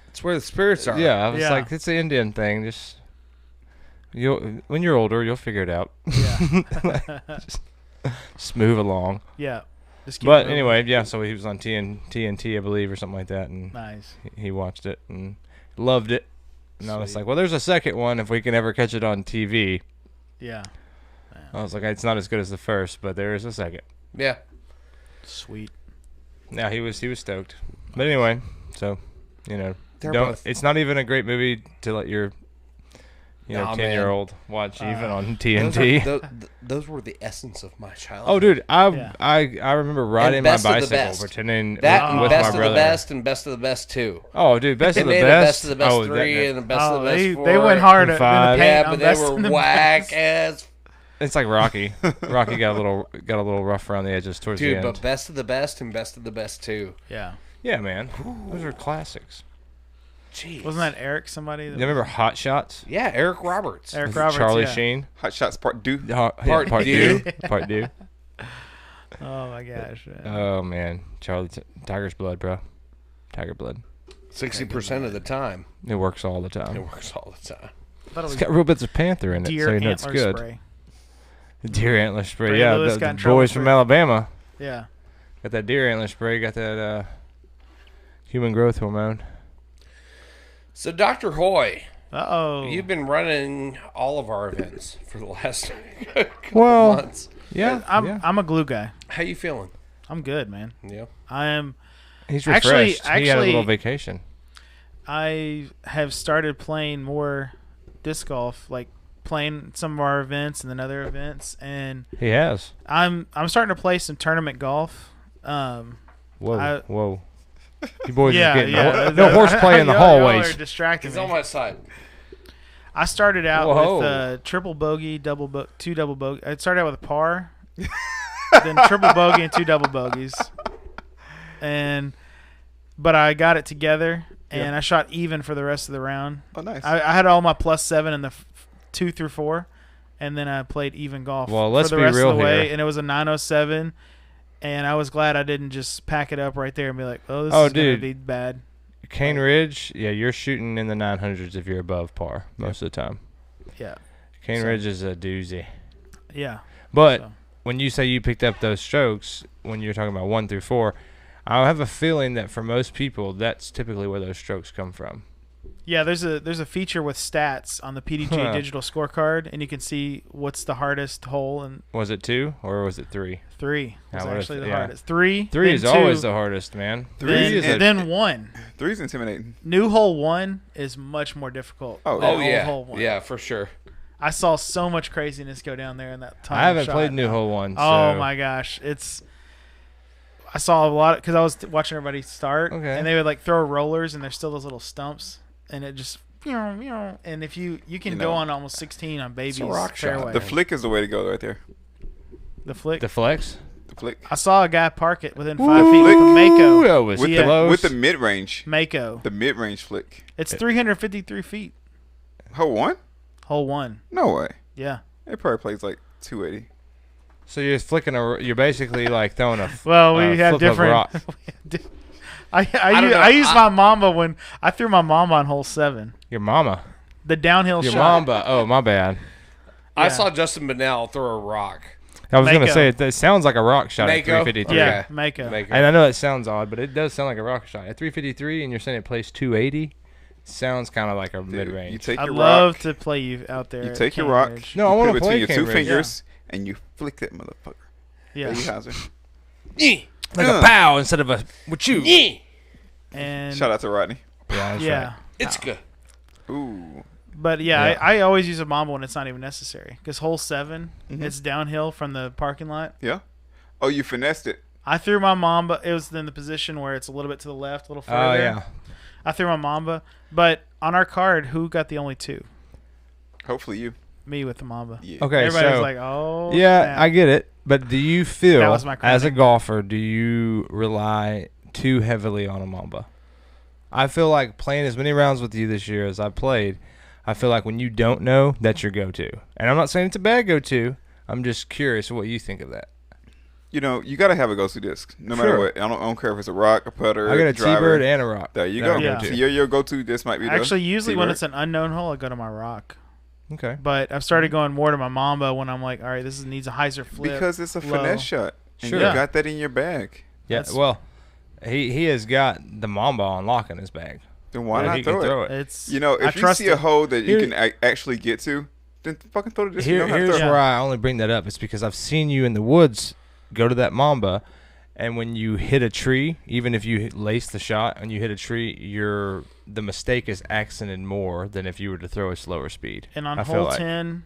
It's where the spirits are. yeah." I was Yeah. like, "It's an Indian thing. Just when you're older, you'll figure it out. Yeah. Just move along." Yeah. Just keep But moving. anyway, yeah. So he was on TNT, I believe, or something like that, and Nice. he watched it and loved it. And I was Sweet. like, "Well, there's a second one if we can ever catch it on TV." Yeah. I was like, "It's not as good as the first, but there is a second." Yeah. Sweet. Yeah, he was stoked. But anyway, so They're don't. both- It's not even a great movie to let your Nah, 10-year-old watch even on Those, TNT. those were the essence of my childhood. Oh, dude, Yeah. I remember riding my Best of the bicycle Best. pretending That and with best my of brother. the best and best of the best two. Oh, dude, best of And the they had best. a best of the best Oh, three and a best Oh, of the best four. they went hard at in the Five. paint Yeah, on but they Best were in the whack Best. as It's like Rocky. Rocky got a little rough around the edges towards the dude. end. But best of the best and best of the best two. Yeah. Yeah, man, those are classics. Jeez. Wasn't that Eric somebody? That You remember Hot Shots? Yeah, Eric Roberts. Eric Was it Roberts, Charlie yeah. Sheen. Hot Shots Part 2. Part two. Part two. Oh my gosh. Man. Oh man, Tiger's blood, bro. Tiger blood. 60% of the time, It works all the it time. works all the time. I thought it It's was got real bits of panther in it, deer so you know it's antler good. spray. Deer antler spray. Ray Yeah, Lewis the got in trouble boys from for it. Alabama Yeah. got that deer antler spray. Got that human growth hormone. So, Dr. Hoy, Uh-oh. you've been running all of our events for the last couple Well, months. Yeah, I'm a glue guy. How you feeling? I'm good, man. Yeah. I am. He's Actually- refreshed. He had a little actually- vacation. I have started playing more disc golf, like playing some of our events and then other events, and He has. I'm starting to play some tournament golf. Whoa, I- whoa. You boys Yeah, are getting yeah. no horseplay in the Y'all are hallways. distracting He's me. on my side. I started out Whoa. with triple bogey, two double bogey. I started out with a par, then triple bogey and two double bogeys, but I got it together and I shot even for the rest of the round. Oh, nice. I had all my +7 in the 2 through 4, and then I played even golf Well, let's for the be rest real of the way, here. and it was a 907. And I was glad I didn't just pack it up right there and be like, "Oh, this Oh, is gonna dude. be bad." Cane Ridge, yeah, you're shooting in the 900s if you're above par most of the time. Yeah, Cane So- Ridge is a doozy. yeah. But So. when you say you picked up those strokes, when you're talking about 1 through 4, I have a feeling that for most people, that's typically where those strokes come from. Yeah, there's a feature with stats on the PDG Huh. digital scorecard, and you can see what's the hardest hole, and Was it 2 or was it 3? 3 was what if- actually the yeah. hardest. 3 3 then is 2, always the hardest, man. then, is a- then 1. 3's intimidating. New hole 1 is much more difficult. Oh, than Oh, old yeah. hole 1. Yeah, for sure. I saw so much craziness go down there in that time. I haven't shot. played New Hole 1. Oh so- my gosh, I saw a lot because I was watching everybody start, Okay. and they would like throw rollers, and there's still those little stumps, and it just, and if you can You go know, on almost 16 on babies a rock shot. fairway. The flick is the way to go right there. The flick. The flex? The flick. I saw a guy park it within 5 feet from Mako. That was With Yeah. the close. with the mid range. Mako. The mid range flick. It's 353 feet. Hole one? Hole one. No way. Yeah. It probably plays like 280. So you're flicking you're basically like throwing a Well, we have flip of different. rock. I used my Mamba when I threw my Mamba on hole 7. Your mama. The downhill Your shot. mamba. Oh, my bad. I Yeah. saw Justin Bennell throw a rock. I was going to Mako. say, it sounds like a rock shot at Mako? 353. Yeah, Okay. Mako. Make it. And I know it sounds odd, but it does sound like a rock shot. At 353 and you're saying it plays 280, sounds kind of like a Dude, mid-range. You take I'd your love rock. to play you out there. You at take your Canyon rock. Ridge. No, I you wanna put it play between your two Cambridge. fingers, and you flick that motherfucker. Yeah. Baby Hauser. Like a pow instead of a with you. And Shout out to Rodney. Yeah, that's yeah. right. It's good. Ooh. But yeah, Yeah. I always use a Mamba when it's not even necessary. Because hole 7, Mhm. it's downhill from the parking lot. Yeah. Oh, you finessed it. I threw my Mamba. It was in the position where it's a little bit to the left, a little further. Oh, yeah. I threw my Mamba. But on our card, who got the only 2? Hopefully you. Me with the Mamba. Yeah. Okay, Everybody was so like, oh. yeah, snap. I get it. But do you That feel, was my as a chronic. golfer, do you rely too heavily on a mamba? I feel like playing as many rounds with you this year as I've played, I feel like when you don't know, that's your go-to. And I'm not saying it's a bad go-to. I'm just curious what you think of that. You know, you got to have a go-to disc, no matter Sure. what. I don't care if it's a rock, a putter, I got a driver. T-bird and a rock. There you that go. I Yeah. to. So your go-to disc might be the Actually, usually when T-bird. it's an unknown hole, I go to my rock. Okay. But I've started going more to my Mamba when I'm like, all right, needs a hyzer flip. because it's a low. finesse shot. And Sure. you Yeah. got that in your bag. Yeah, That's- well, he has got the mamba on lock in his bag. Then why Yeah, not he can throw it? It's You know, I if you trust see a it. hole that you Here- can actually get to, then fucking throw the disc. You know how to Here's throw. Yeah. where I only bring that up. It's because I've seen you in the woods go to that mamba, and when you hit a tree, even if you lace the shot and you hit a tree, the mistake is accented more than if you were to throw a slower speed. And on I feel hole like. 10,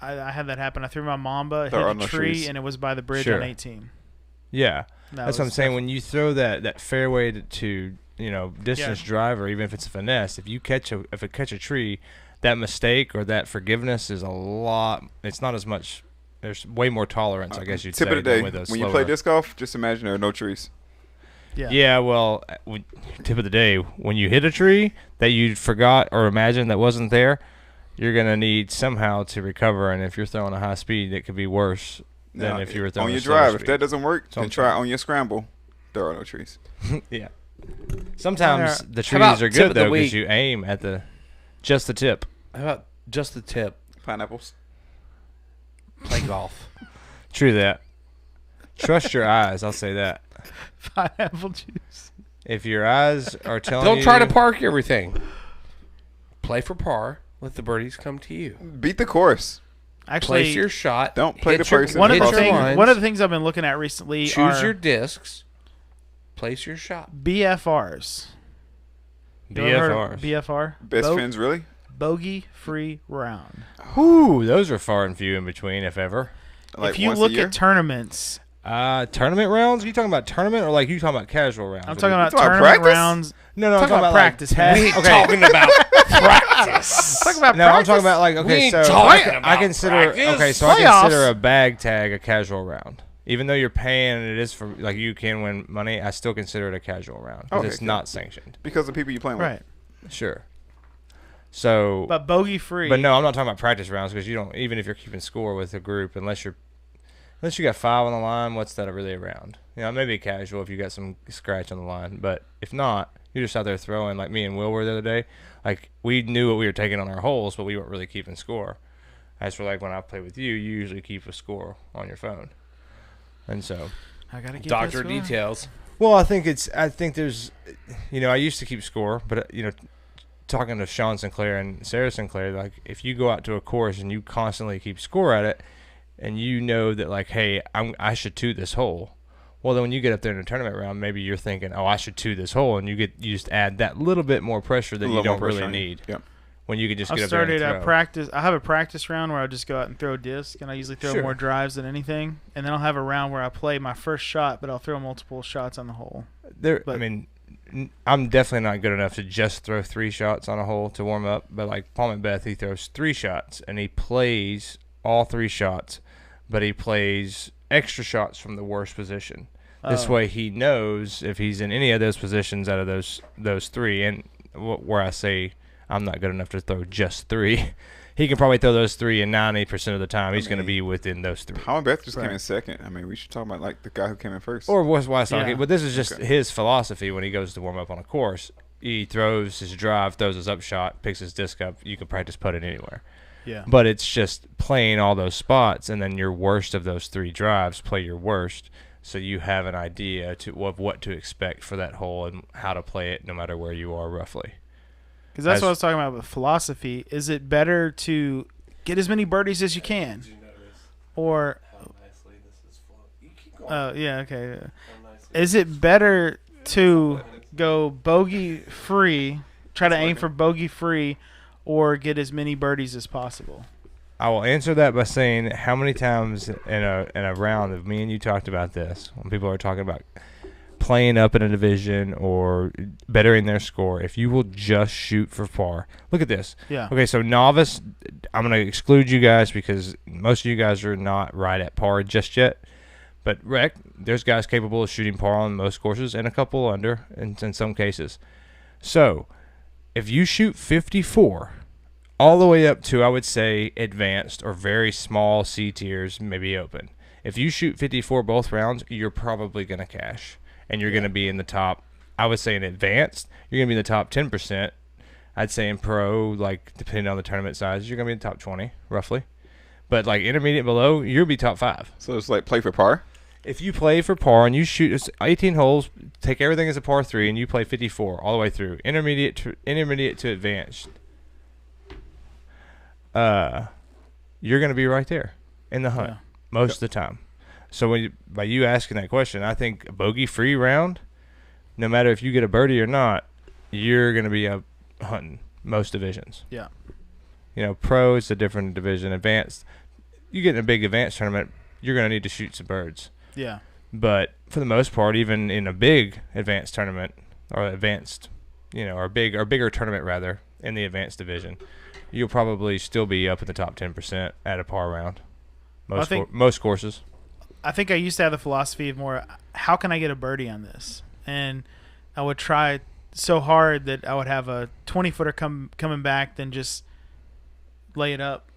I had that happen. I threw my Mamba, There hit are a no tree, trees. and it was by the bridge Sure. on 18. Yeah, That that's what I'm was saying. When you throw that fairway to distance driver, even if it's a finesse, if it catch a tree, that mistake or that forgiveness is a lot. It's not as much. There's way more tolerance, I guess you'd Tip say, of the than day, with a when you slower. play disc golf, just imagine there are no trees. Yeah. Yeah, well, tip of the day, when you hit a tree that you forgot or imagined that wasn't there, you're going to need somehow to recover. And if you're throwing a high speed, it could be worse than Now, if you were throwing on your a slower drive. If speed. that doesn't work, So then I'm try saying. on your scramble. There are no trees. Yeah. Sometimes the How about trees are tip of good, the though, because week? you aim at just the tip. How about just the tip? Pineapples. Play golf. True that. Trust your eyes, I'll say that. Pineapple juice. If your eyes are telling Don't you... try to park everything. Play for par. Let the birdies come to you. Beat the course. Actually, Place your shot. Don't play hit the your- person one of hit the across your the things, lines, one of the things I've been looking at recently choose are your discs. Place your shot. BFRs. You ever heard of BFRs. BFR. Best friends, really? Bogey free round. Ooh, those are far and few in between, if ever. Like if you once a look year? at tournaments, Tournament rounds? Are you talking about tournament or like you talking about casual rounds? I'm talking about talking about tournament practice? rounds. No, I'm talking talking about about practice, Like, man. We ain't okay. talking about practice. Talk about No, I'm practice. talking about like We okay, ain't so talking I about consider practice. okay, so I Playoffs. consider a bag tag a casual round. Even though you're paying and it is for like you can win money, I still consider it a casual round because Okay, it's okay. not sanctioned. Because of the people you're playing with. Right. Sure. So, But bogey free. but no, I'm not talking about practice rounds because you don't. Even if you're keeping score with a group, unless you got 5 on the line, what's that really a round? You know, maybe casual if you got some scratch on the line, but if not, you're just out there throwing like me and Will were the other day. Like we knew what we were taking on our holes, but we weren't really keeping score. As for like when I play with you, you usually keep a score on your phone, and so. I gotta get Doctor that score. details. Well, I think there's, I used to keep score, but talking to Sean Sinclair and Sarah Sinclair, like if you go out to a course and you constantly keep score at it, and you know that like, hey, I should two this hole. Well, then when you get up there in a tournament round, maybe you're thinking, oh, I should two this hole, and you just add that little bit more pressure that A you little don't more really pressure. need. Yep. When you could just I've get up there started and a throw. practice. I have a practice round where I just go out and throw a disc, and I usually throw Sure. more drives than anything. And then I'll have a round where I play my first shot, but I'll throw multiple shots on the hole. I but- mean, I'm definitely not good enough to just throw 3 shots on a hole to warm up. But like Paul McBeth, he throws 3 shots and he plays all 3 shots, but he plays extra shots from the worst position. This Oh. way, he knows if he's in any of those positions out of those 3, and where I say I'm not good enough to throw just 3. He can probably throw those 3, and 90% of the time he's going to be within those 3. Palmer Beth just came in second. I mean, we should talk about like the guy who came in first. Or what's why it's not Yeah. but this is just his philosophy when he goes to warm up on a course. He throws his drive, throws his upshot, picks his disc up. You can practice putting anywhere. Yeah. But it's just playing all those spots, and then your worst of those 3 drives, play your worst, so you have an idea of what to expect for that hole and how to play it no matter where you are roughly. Because that's what I was talking about with philosophy. Is it better to get as many birdies as you can? Or, yeah, okay. Is it better to go bogey free, try to aim for bogey free, or get as many birdies as possible? I will answer that by saying how many times in a round of me and you talked about this when people are talking about playing up in a division or bettering their score. If you will just shoot for par, look at this. Yeah. Okay, so novice, I'm going to exclude you guys because most of you guys are not right at par just yet. But rec, there's guys capable of shooting par on most courses and a couple under in some cases. So if you shoot 54 all the way up to, I would say, advanced or very small C tiers, maybe open. If you shoot 54 both rounds, you're probably going to cash. And you're going to be in the top, I would say in advanced, you're going to be in the top 10%. I'd say in pro, like depending on the tournament size, you're going to be in the top 20, roughly. But like intermediate below, you'll be top 5. So it's like play for par? If you play for par and you shoot 18 holes, take everything as a par 3, and you play 54 all the way through, intermediate to advanced, you're going to be right there in the hunt most of the time. So by you asking that question, I think a bogey-free round, no matter if you get a birdie or not, you're going to be up hunting most divisions. Yeah. You know, pro is a different division. Advanced, you get in a big advanced tournament, you're going to need to shoot some birds. Yeah. But for the most part, even in a big advanced tournament or advanced, or bigger tournament rather, in the advanced division, you'll probably still be up in the top 10% at a par round. Most courses. I think I used to have the philosophy of more, how can I get a birdie on this? And I would try so hard that I would have a 20-footer coming back, then just lay it up,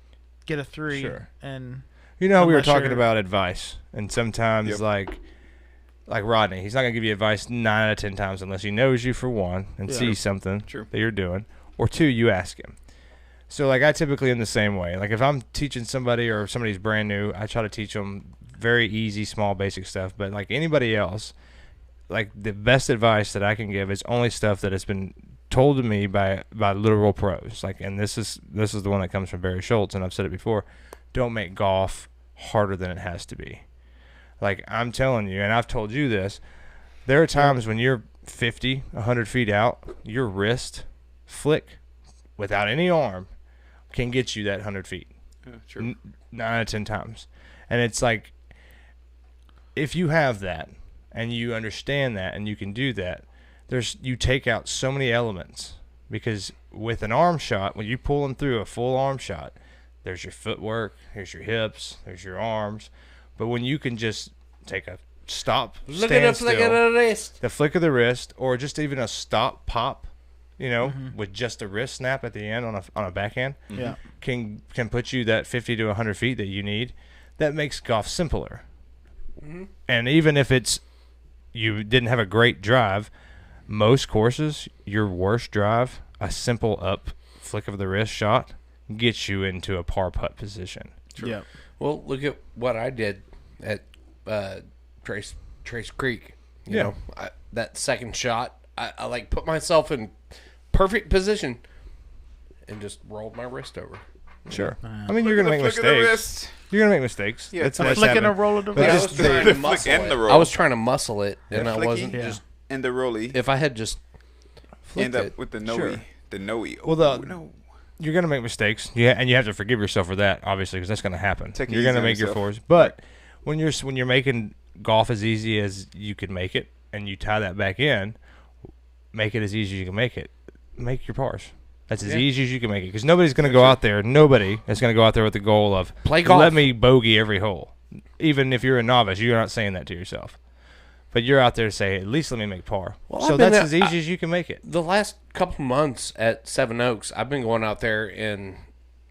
get a 3. Sure. And we were talking about advice, and sometimes like Rodney, he's not going to give you advice 9 out of 10 times unless he knows you for one and sees something that you're doing, or 2, you ask him. So like I typically in the same way. Like if I'm teaching somebody or somebody's brand new, I try to teach them very easy, small, basic stuff. But like anybody else, like the best advice that I can give is only stuff that has been told to me by literal pros. Like, and this is the one that comes from Barry Schultz, and I've said it before. Don't make golf harder than it has to be. Like I'm telling you, and I've told you this, there are times when you're 50, 100 feet out, your wrist flick without any arm can get you that 100 feet. Yeah, true. 9 out of 10 times. And it's like, if you have that and you understand that and you can do that, you take out so many elements, because with an arm shot, when you pull them through a full arm shot, there's your footwork, there's your hips, there's your arms. But when you can just take a stop, Look at the flick of the wrist. The flick of the wrist, or just even a stop pop, with just a wrist snap at the end on a backhand, can put you that 50 to 100 feet that you need. That makes golf simpler. Mm-hmm. And even if you didn't have a great drive, most courses, your worst drive, a simple up flick of the wrist shot, gets you into a par putt position. True. Yeah. Well, look at what I did at Trace Creek. You know, that second shot, I like put myself in perfect position and just rolled my wrist over. Sure. I mean, you're gonna make mistakes. You're gonna make mistakes. Yeah, that's a flick and a roll of the wrist. I was trying to flick muscle and it. the roll. I was trying to muscle it, and I flicky wasn't just. And the rolly. If I had just flicked End up it, with the noe. Sure. The noe. Well, no. You're gonna make mistakes. Yeah, and you have to forgive yourself for that, obviously, because that's gonna happen. Take it You're easy gonna on make your yourself. fours, but when you're making golf as easy as you can make it, and you tie that back in, make it as easy as you can make it. Make your pars. That's as easy as you can make it, because nobody's going to go out there. Nobody is going to go out there with the goal of play golf. Let me bogey every hole. Even if you're a novice, you're not saying that to yourself. But you're out there to say, at least let me make par. Well, so I've been that's out- as easy as you can make it. The last couple months at Seven Oaks, I've been going out there and,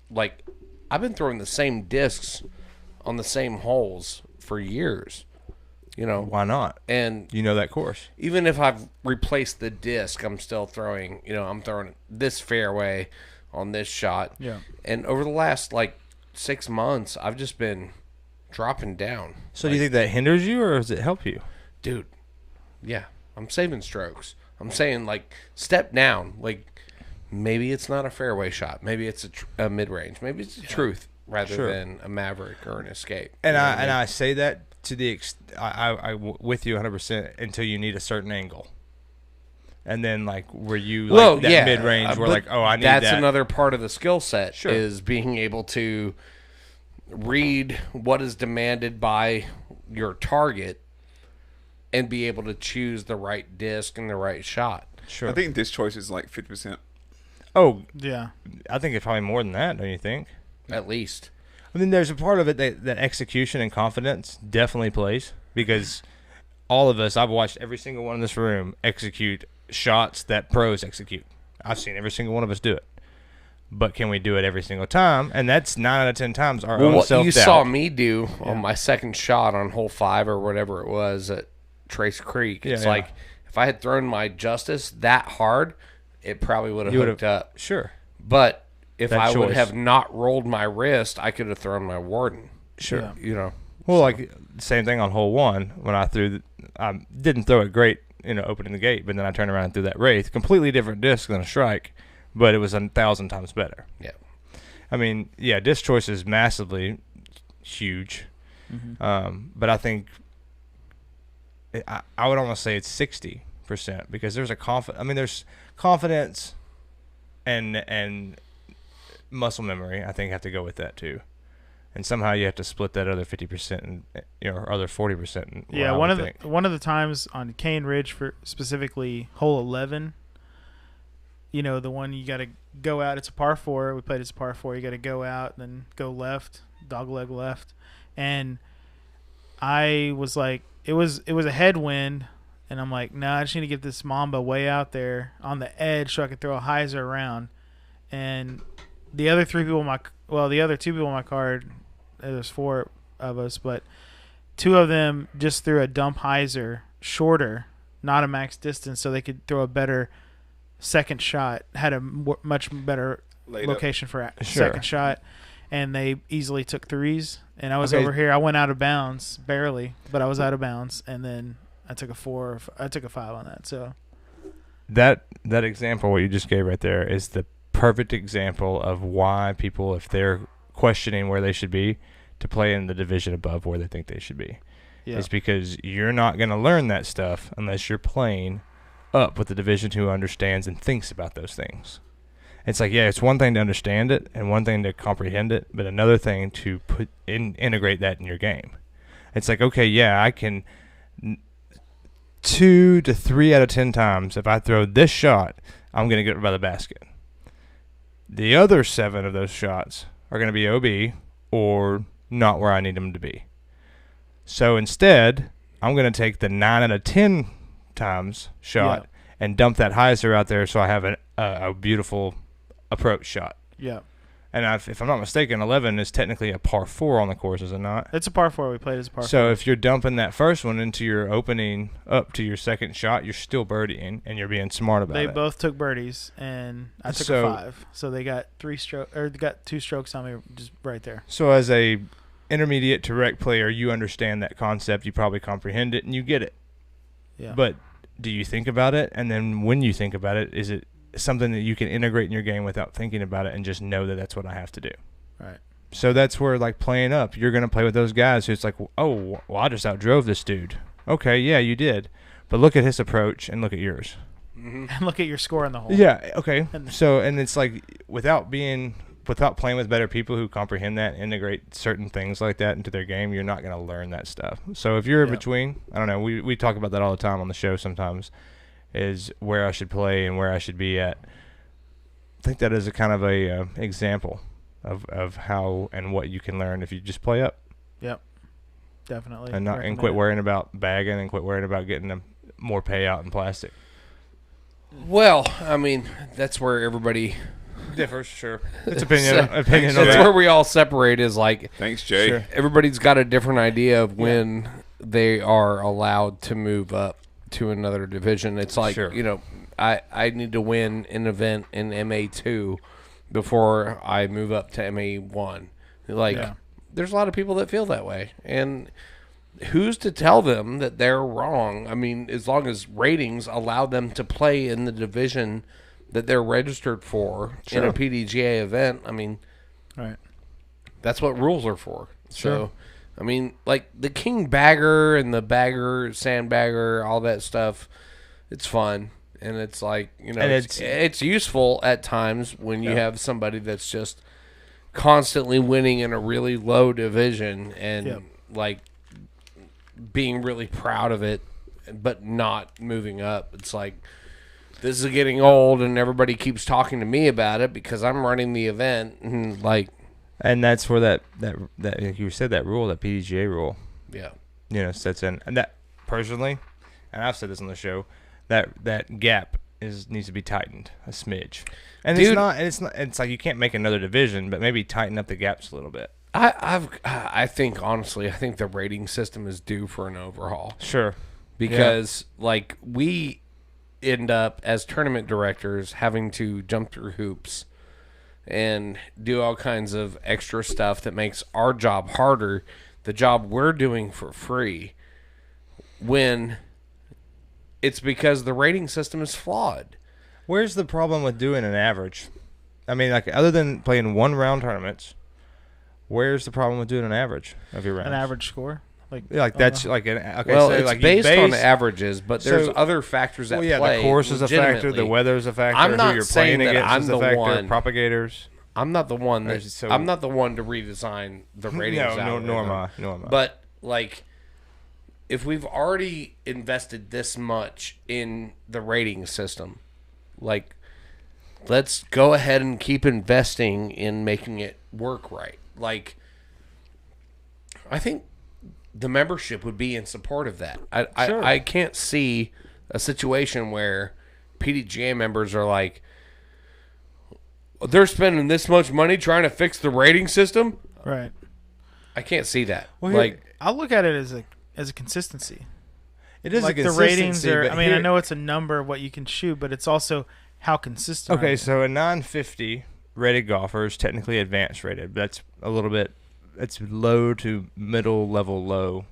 like, I've been throwing the same discs on the same holes for years. You know, Why not? and You know that course. even if I've replaced the disc, I'm still throwing, I'm throwing this fairway on this shot. Yeah. And over the last, like, 6 months, I've just been dropping down. So do you think that hinders you or does it help you? Dude, yeah, I'm saving strokes. I'm saying, like, step down. Like, maybe it's not a fairway shot. Maybe it's a mid-range. Maybe it's a truth rather Sure. than a maverick or an escape. And You know what I mean? I say that to the I with you 100% until you need a certain angle. And then like where you like Well, that yeah, mid range where but like, oh, I need that's that. another part of the skill set Sure. is being able to read what is demanded by your target and be able to choose the right disc and the right shot. Sure. I think this choice is like 50%. Oh, Yeah. I think it's probably more than that, don't you think? At least. I mean, there's a part of it that execution and confidence definitely plays because all of us, I've watched every single one in this room execute shots that pros execute. I've seen every single one of us do it. But can we do it every single time? And that's 9 out of 10 times our own What self-doubt. you saw me do on my second shot on hole 5 or whatever it was at Trace Creek, it's Yeah, yeah. like if I had thrown my Justice that hard, it probably would have You hooked up. Sure. But if That I would choice. have not rolled my wrist, I could have thrown my Warden. Sure. Yeah. You know. Well, like same thing on hole 1 when I threw. I didn't throw it great, opening the gate, but then I turned around and threw that Wraith, completely different disc than a strike, but it was 1,000 times better. Yeah. I mean, yeah, disc choice is massively huge, but I think I would almost say it's 60% because there's there's confidence and muscle memory. I think have to go with that too. And somehow you have to split that other 50% and or other 40%. Yeah, one of the times on Cane Ridge for specifically hole 11, the one you got to go out. It's a par 4. We played as a par 4. You got to go out and then go left, dogleg left, and I was like, it was a headwind, and I'm like, no, I just need to get this Mamba way out there on the edge so I could throw a hyzer around. And the other 2 people on my card, there's 4 of us, but 2 of them just threw a dump hyzer shorter, not a max distance, so they could throw a better second shot, had a much better Laid location for a Sure. second shot, and they easily took 3s. And I was Okay. over here. I went out of bounds, barely, but I was out of bounds, and then I took a 4. I took a 5 on that. So that example, what you just gave right there, is the perfect example of why people, if they're questioning where they should be, to play in the division above where they think they should be. yeah, It's because you're not going to learn that stuff unless you're playing up with the division who understands and thinks about those things. It's like, yeah, it's one thing to understand it and one thing to comprehend it, but another thing to integrate that in your game. It's like, okay, yeah, I can 2 to 3 out of 10 times, if I throw this shot, I'm going to get it by the basket. The other 7 of those shots are going to be OB or not where I need them to be. So instead, I'm going to take the 9 out of 10 times shot and dump that hyzer out there so I have a beautiful approach shot. yeah. And if I'm not mistaken, 11 is technically a par 4 on the course, is it not? It's a par 4. We played as a par 4. So if you're dumping that first one into your opening up to your second shot, you're still birdieing and you're being smart about They it. both took birdies, and I took So- a 5. So they got 2 strokes on me just right there. So as a intermediate to rec player, you understand that concept, you probably comprehend it, and you get it. Yeah. But do you think about it? And then when you think about it, is it something that you can integrate in your game without thinking about it and just know that that's what I have to do? Right. So that's where, like, playing up, you're going to play with those guys who's like, oh, well, I just outdrove this dude. Okay, yeah, you did. But look at his approach and look at yours. And look at your score in the hole. Yeah, okay. And- So, and it's like, without playing with better people who comprehend that and integrate certain things like that into their game, you're not going to learn that stuff. So if you're in Yeah. between, I don't know, we talk about that all the time on the show sometimes, is where I should play and where I should be at. I think that is a kind of a example of how and what you can learn if you just play up. Yep. Definitely. and recommend quit it. worrying about bagging and quit worrying about getting them more payout in plastic. Well, I mean, that's where everybody Differs, sure. It's opinion on that's that. where we all separate. Is like Thanks, Jay. Sure. everybody's got a different idea of when they are allowed to move up to another division. It's like, Sure. I need to win an event in MA2 before I move up to MA1. Like, Yeah. there's a lot of people that feel that way. And who's to tell them that they're wrong? I mean, as long as ratings allow them to play in the division that they're registered for in a PDGA event, I mean, Right. that's what rules are for. Sure. So, I mean, like the king bagger and the bagger, sandbagger, all that stuff, it's fun. And it's like, And it's useful at times when you Yeah. have somebody that's just constantly winning in a really low division and Yep. like being really proud of it, but not moving up. It's like, this is getting old and everybody keeps talking to me about it because I'm running the event. And like, And that's where that like you said, that rule, that PDGA rule, yeah. sets in. And that personally, and I've said this on the show, that gap needs to be tightened a smidge. And Dude. it's not. It's like you can't make another division, but maybe tighten up the gaps a little bit. I think honestly, I think the rating system is due for an overhaul Sure. because like we end up as tournament directors having to jump through hoops and do all kinds of extra stuff that makes our job harder, the job we're doing for free, when it's because the rating system is flawed. Where's the problem with doing an average? I mean, like other than playing one round tournaments, where's the problem with doing an average of your rounds? An average score. Like, Yeah, like that's like an okay. Well, so it's like you based on base- averages, but there's so- other factors at Well, yeah, play. the course is a factor, the legitimately. weather is a factor, I'm not who you're saying playing that against I'm is a the factor, one- propagators. I'm not the one that So- I'm not the one to redesign the ratings. No, algorithm. nor am I. Nor am I. But like, if we've already invested this much in the rating system, like, let's go ahead and keep investing in making it work right. Like, I think the membership would be in support of that. Sure. I can't see a situation where PDGA members are like, they're spending this much money trying to fix the rating system. right. I can't see that. Well, here- like, I'll look at it as a consistency. it is Like a the ratings consistency, are. but I mean, I here- know it's a number of what you can shoot, but it's also how consistent. are Okay, you? so a 950 rated golfer is technically advanced rated. That's a little bit. It's low to middle level low,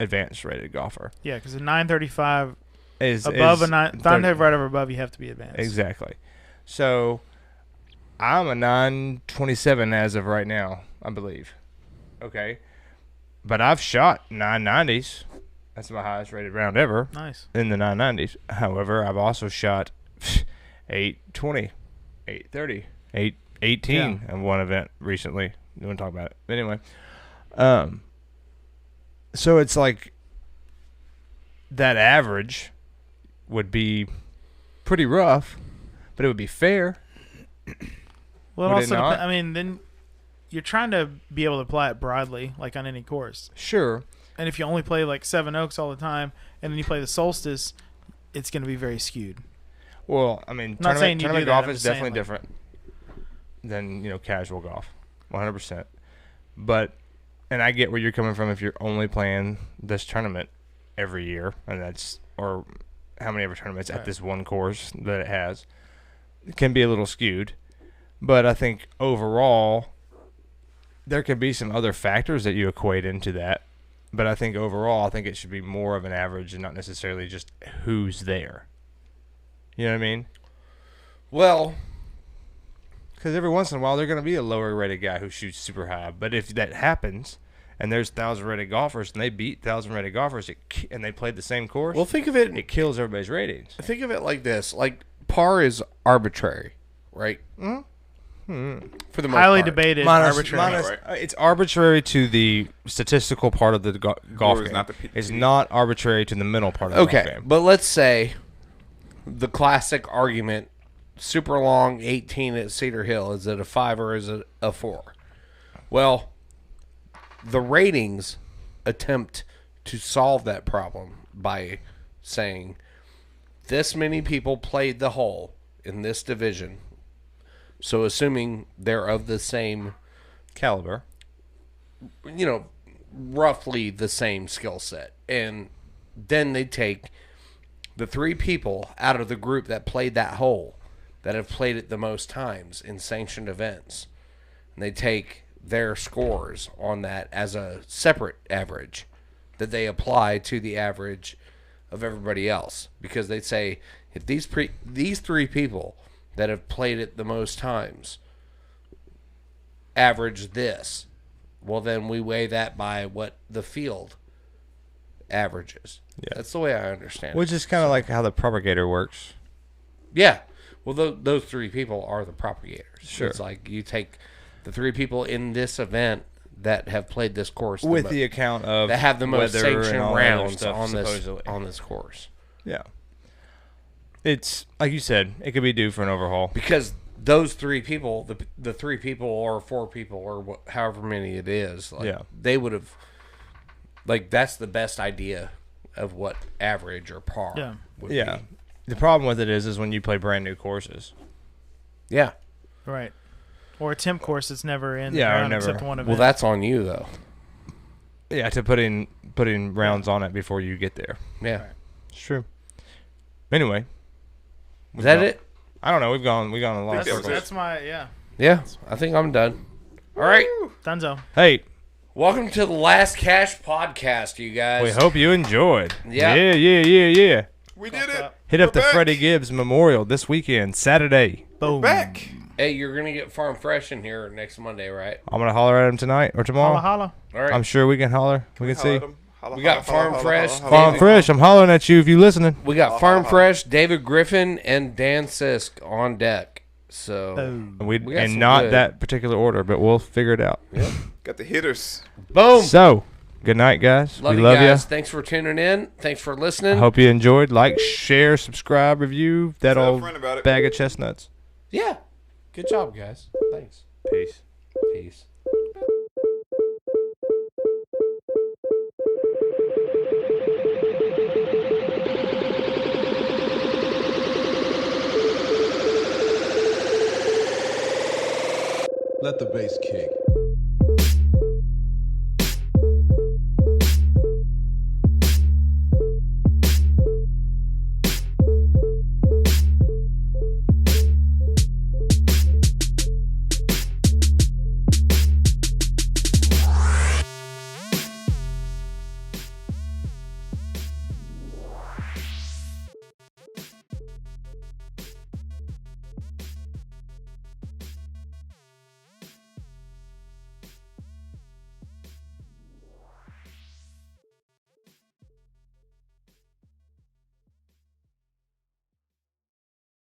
advanced rated golfer Yeah, because a 935 is above is a 935 or above, you have to be advanced. Exactly. So I'm a 927 as of right now, I believe. Okay, but I've shot 990s. That's my highest rated round ever Nice. in the 990s. However, I've also shot 820, 830, 818 in one event recently. You want to talk about it? But anyway, so it's like that average would be pretty rough, but it would be fair. Well, it Would it also, not? I mean, then you're trying to be able to apply it broadly, like on any course. Sure. And if you only play like Seven Oaks all the time, and then you play the Solstice, it's going to be very skewed. Well, I mean, Not saying tournament you do that, golf I'm is just saying, definitely like- different than casual golf, 100%. But, and I get where you're coming from if you're only playing this tournament every year, and that's or how many ever tournaments at Right. this one course that it has. It can be a little skewed, but I think overall there can be some other factors that you equate into that. But I think overall, I think it should be more of an average and not necessarily just who's there. You know what I mean? well, Because every once in a while, they're going to be a lower rated guy who shoots super high. But if that happens, and there's 1,000 rated golfers, and they beat 1,000 rated golfers, and they played the same course, well, think of it. it kills everybody's ratings. Think of it like this: like par is arbitrary, right? For the most Highly part. debated, Minus- arbitrary. minus- Right. It's arbitrary to the statistical part of the golf Or it's game. not the It's PT. not arbitrary to the middle part of the golf Okay, game. but let's say the classic argument: super long 18 at Cedar Hill. Is it a 5 or is it a 4? Well, the ratings attempt to solve that problem by saying this many people played the hole in this division. So assuming they're of the same Caliber. Roughly the same skill set. And then they take the 3 people out of the group that played that hole, that have played it the most times in sanctioned events. And they take their scores on that as a separate average that they apply to the average of everybody else. Because they say, if these 3 people that have played it the most times average this, well, then we weigh that by what the field averages. Yeah. That's the way I understand Which it. is kind of like how the propagator works. Yeah. Well, those 3 people are the propagators. Sure. It's like you take the 3 people in this event that have played this course With the account of that have the most weather and sanctioned all that other rounds stuff, on supposedly. this course. Yeah. It's, like you said, it could be due for an overhaul. Because those 3 people, the 3 people or 4 people or however many it is, they would have, that's the best idea of what average or par would be. The problem with it is when you play brand new courses. Yeah. Right. Or a temp course that's never in Yeah, or round never. except one event. Well, that's on you, though. Yeah, to putting rounds on it before you get there. Yeah. Right. It's true. Anyway. Is that it? I don't know. We've gone a lot of That's, circles. that's my, Yeah. I think I'm done. All right. Dunzo. Hey, Welcome to the Last Cash podcast, you guys. we hope you enjoyed. Yeah. Yeah. We did it. Hit up We're the back. Freddie Gibbs Memorial this weekend, Saturday. Boom. Back. Hey, you're going to get Farm Fresh in here next Monday, right? I'm going to holler at him tonight or tomorrow. Holla, holla. All right. I'm sure we can holler. We can see. We got Farm Fresh. Farm Fresh, I'm hollering at you if you listening. We got Farm Fresh, David Griffin, and Dan Sisk on deck. So, Boom. And, We got some not good. that particular order, but we'll figure it out. Got the hitters. boom. So, good night, guys. Love we you love guys. you. Thanks for tuning in. Thanks for listening. I hope you enjoyed. Like, share, subscribe, review that Tell a old friend about it. bag of chestnuts. Yeah. Good job, guys. Thanks. Peace. Peace. Let the bass kick.